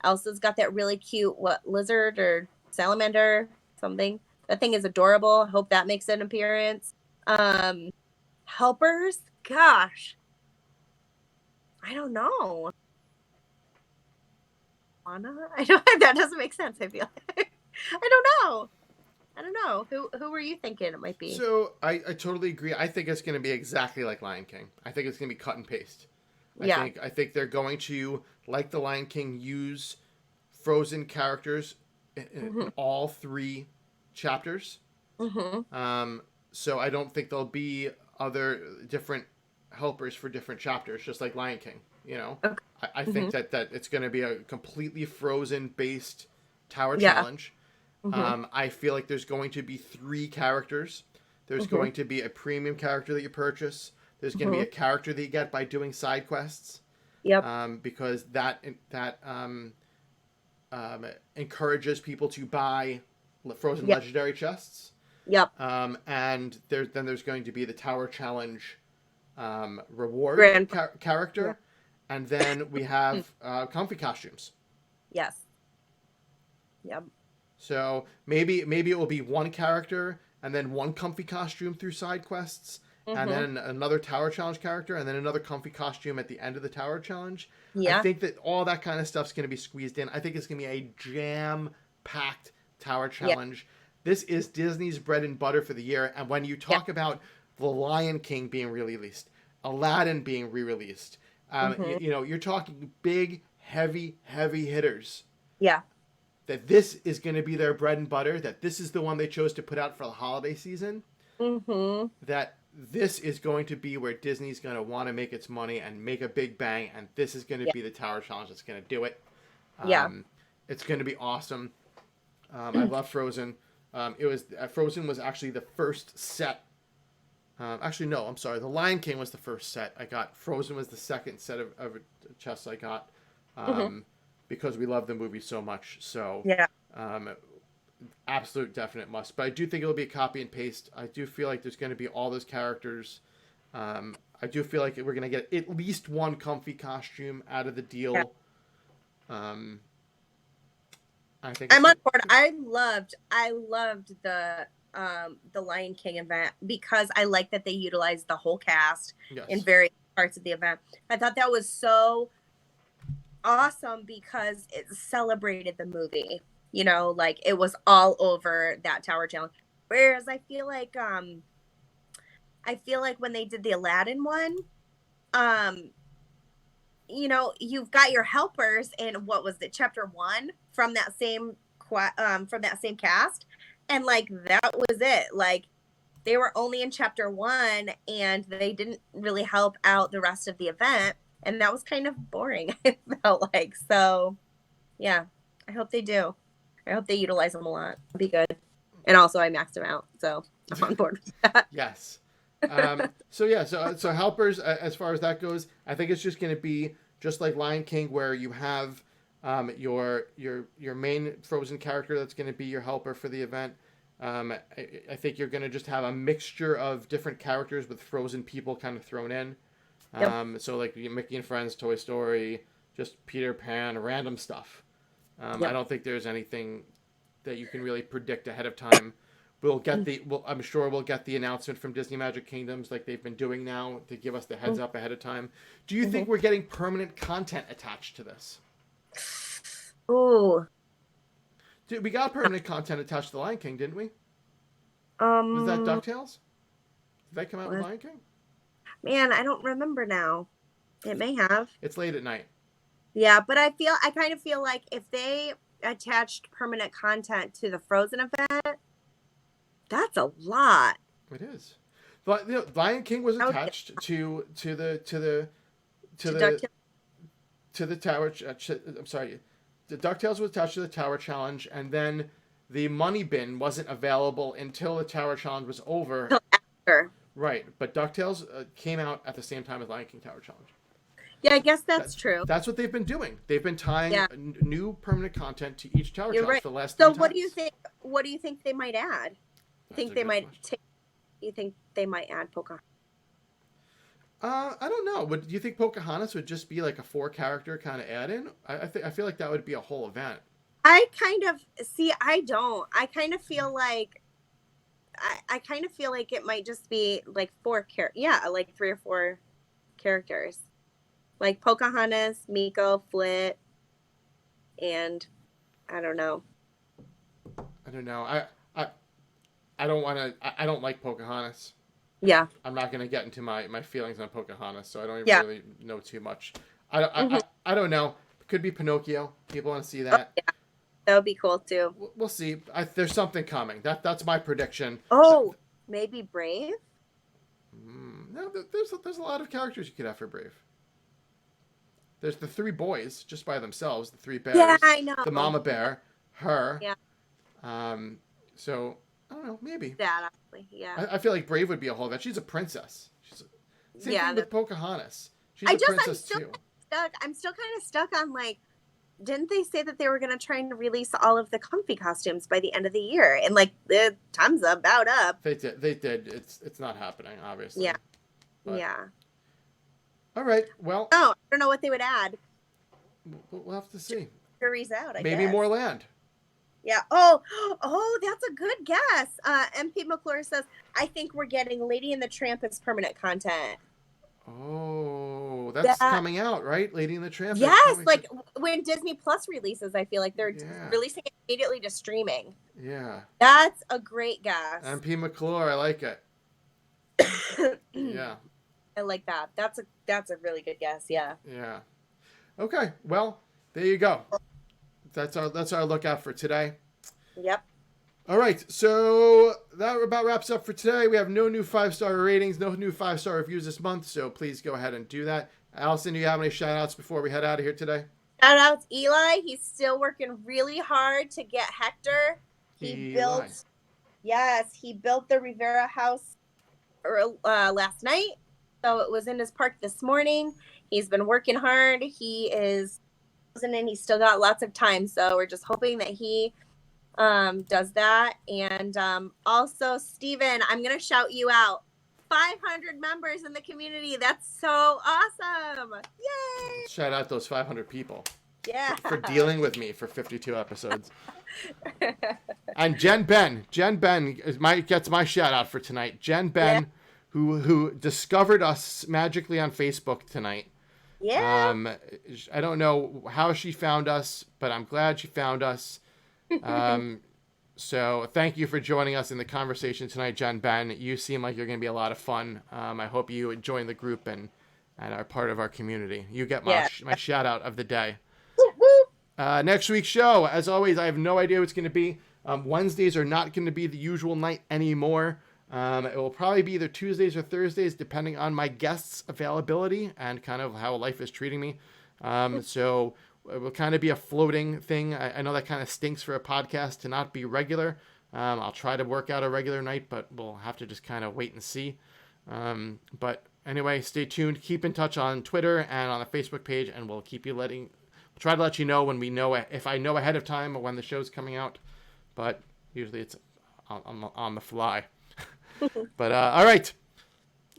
Elsa's got that really cute lizard or salamander something. That thing is adorable. Hope that makes an appearance. Helpers, gosh, I don't know. Anna, I don't. That doesn't make sense. I feel. I don't know. Who were you thinking it might be? So I totally agree. I think it's going to be exactly like Lion King. I think it's going to be cut and paste. I think they're going to, like the Lion King, use Frozen characters in all 3 chapters. So I don't think there'll be other different helpers for different chapters, just like Lion King. Okay. I think that it's going to be a completely Frozen-based Tower Challenge. I feel like there's going to be 3 characters. There's going to be a premium character that you purchase. There's going to be a character that you get by doing side quests. Because that encourages people to buy Frozen Legendary chests. And there's going to be the Tower Challenge reward character. And then we have comfy costumes. So maybe it will be 1 character and then 1 comfy costume through side quests, and then another Tower Challenge character, and then another comfy costume at the end of the Tower Challenge. I Yeah. think that all that kind of stuff's going to be squeezed in. I think it's going to be a jam-packed Tower Yeah. Challenge. This is Disney's bread and butter for the year. And when you talk about The Lion King being re-released, Aladdin being re-released, you're talking big, heavy hitters. Yeah. That this is going to be their bread and butter, that this is the one they chose to put out for the holiday season, that this is going to be where Disney's going to want to make its money and make a big bang, and this is going to be the Tower Challenge that's going to do it. It's going to be awesome. I love Frozen. Frozen was actually the first set. Actually, no, I'm sorry. The Lion King was the first set I got. Frozen was the second set of chests I got. Because we love the movie so much. So, absolute definite must. But I do think it'll be a copy and paste. I do feel like there's going to be all those characters. I do feel like we're going to get at least one comfy costume out of the deal. Yeah. I think I'm on board. I loved the Lion King event because I like that they utilized the whole cast in various parts of the event. I thought that was so awesome because it celebrated the movie. You know, like it was all over that Tower Challenge. Whereas I feel like when they did the Aladdin one, you've got your helpers in what was it, chapter 1 from that same cast, and like that was it. Like they were only in chapter 1 and they didn't really help out the rest of the event, and that was kind of boring. I felt like. So yeah, I hope they do. I hope they utilize them a lot. It'll be good. And also I maxed them out, so I'm on board with that. Yes. So helpers, as far as that goes, I think it's just going to be just like Lion King, where you have your main Frozen character that's going to be your helper for the event. I think you're going to just have a mixture of different characters with Frozen people kind of thrown in. So like Mickey and Friends, Toy Story, just Peter Pan, random stuff. I don't think there's anything that you can really predict ahead of time. I'm sure we'll get the announcement from Disney Magic Kingdoms like they've been doing now to give us the heads up ahead of time. Do you think we're getting permanent content attached to this? Ooh. Dude, we got permanent content attached to the Lion King, didn't we? Was that DuckTales? Did that come out with Lion King? Man, I don't remember now. It may have. It's late at night. Yeah, but I kind of feel like if they attached permanent content to the Frozen event, that's a lot. It is. But Lion King was attached to the Tower. I'm sorry, the DuckTales was attached to the Tower Challenge, and then the money bin wasn't available until the Tower Challenge was over. Until after. Right, but DuckTales came out at the same time as Lion King Tower Challenge. Yeah, I guess that's true. That's what they've been doing. They've been tying new permanent content to each Tower Challenge for the last 3 So times. what do you think they might add? You think they might add Pocahontas? I don't know. Do you think Pocahontas would just be like a 4-character kind of add-in? I feel like that would be a whole event. I don't. I kind of feel like it might just be like 4 like 3 or 4 characters. Like Pocahontas, Miko, Flit, and I don't know. I don't want to. I don't like Pocahontas. Yeah. I'm not going to get into my feelings on Pocahontas, so I don't even really know too much. I don't know. It could be Pinocchio. People want to see that. Oh, yeah. That would be cool too. We'll see. There's something coming. That's my prediction. Oh, maybe Brave? No, there's a lot of characters you could have for Brave. There's the 3 boys just by themselves, the 3 bears. Yeah, I know. The mama bear, her. Yeah. So I don't know, maybe. That actually, yeah. I feel like Brave would be a whole event. She's a princess. Same thing with Pocahontas. She's a princess too. I'm still kind of stuck on like, didn't they say that they were going to try and release all of the comfy costumes by the end of the year? And like the time's about up. They did. It's not happening, obviously. Yeah. But, yeah. All right. Well. Oh, I don't know what they would add. We'll have to see. Jury's out. I Maybe guess. more land. Yeah. Oh, that's a good guess. MP McClure says, I think we're getting Lady and the Tramp as permanent content. Oh, that's That coming out, right? Lady and the Tramp is Yes, coming to. like when Disney Plus releases, I feel like they're Yeah, releasing it immediately to streaming. yeah. That's a great guess. MP McClure, I like it. Yeah, I like that. That's a really good guess. Yeah. yeah. Okay, well, there you go. That's our lookout for today. Yep. All right, so that about wraps up for today. We have no new 5-star ratings, no new 5-star reviews this month, so please go ahead and do that. Allison, do you have any shout outs before we head out of here today? Shout out to Eli. He's still working really hard to get Hector. Eli. He built the Rivera house last night. So it was in his park this morning. He's been working hard. He is, and he's still got lots of time. So we're just hoping that he does that. And also, Steven, I'm going to shout you out. 500 members in the community. That's so awesome. Yay! Shout out those 500 people. Yeah. For dealing with me for 52 episodes. And Jen Ben gets my shout out for tonight. Jen Ben, who discovered us magically on Facebook tonight. Yeah. I don't know how she found us, but I'm glad she found us. So thank you for joining us in the conversation tonight, Jen Ben. You seem like you're going to be a lot of fun. I hope you join the group and are part of our community. You get my shout out of the day. Next week's show, as always, I have no idea what it's going to be. Wednesdays are not going to be the usual night anymore. It will probably be either Tuesdays or Thursdays, depending on my guests' availability and kind of how life is treating me. So it will kind of be a floating thing. I know that kind of stinks for a podcast to not be regular. I'll try to work out a regular night, but we'll have to just kind of wait and see. But anyway, stay tuned. Keep in touch on Twitter and on the Facebook page, and we'll keep you try to let you know when we know, if I know ahead of time or when the show's coming out. But usually it's on the fly. But all right.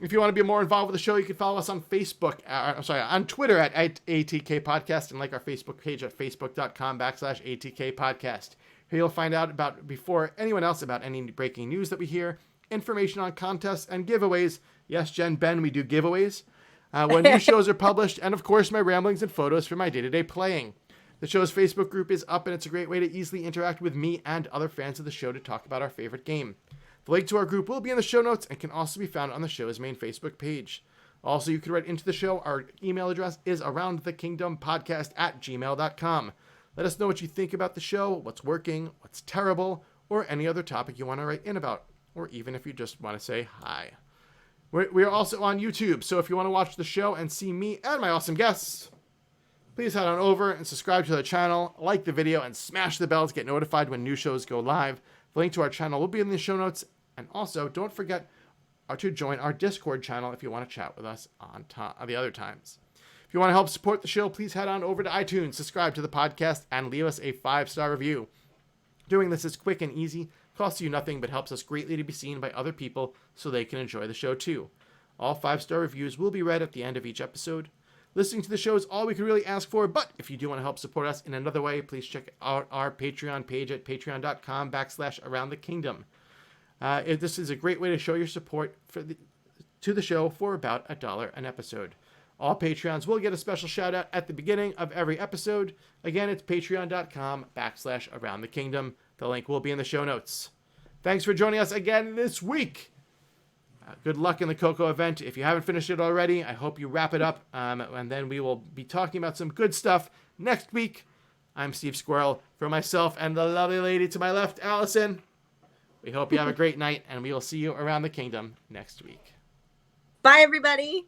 If you want to be more involved with the show, you can follow us on Facebook. On Twitter at ATK Podcast, and like our Facebook page at facebook.com/ATK Podcast. Here you'll find out before anyone else about any breaking news that we hear, information on contests and giveaways. Yes, Jen Ben, we do giveaways. When new shows are published, and of course my ramblings and photos for my day-to-day playing. The show's Facebook group is up, and it's a great way to easily interact with me and other fans of the show to talk about our favorite game. The link to our group will be in the show notes and can also be found on the show's main Facebook page. Also, you can write into the show. Our email address is aroundthekingdompodcast@gmail.com. Let us know what you think about the show, what's working, what's terrible, or any other topic you want to write in about, or even if you just want to say hi. We are also on YouTube, so if you want to watch the show and see me and my awesome guests, please head on over and subscribe to the channel, like the video, and smash the bell to get notified when new shows go live. The link to our channel will be in the show notes, and also don't forget to join our Discord channel if you want to chat with us on the other times. If you want to help support the show, please head on over to iTunes, subscribe to the podcast, and leave us a 5-star review. Doing this is quick and easy, costs you nothing, but helps us greatly to be seen by other people so they can enjoy the show too. All 5-star reviews will be read at the end of each episode. Listening to the show is all we can really ask for, but if you do want to help support us in another way, please check out our Patreon page at patreon.com/aroundthekingdom. This is a great way to show your support to the show for about $1 an episode. All Patreons will get a special shout out at the beginning of every episode. Again, it's patreon.com/aroundthekingdom. The link will be in the show notes. Thanks for joining us again this week. Good luck in the Coco event. If you haven't finished it already, I hope you wrap it up. And then we will be talking about some good stuff next week. I'm Steve Squirrel. For myself and the lovely lady to my left, Alison, we hope you have a great night, and we will see you around the kingdom next week. Bye, everybody.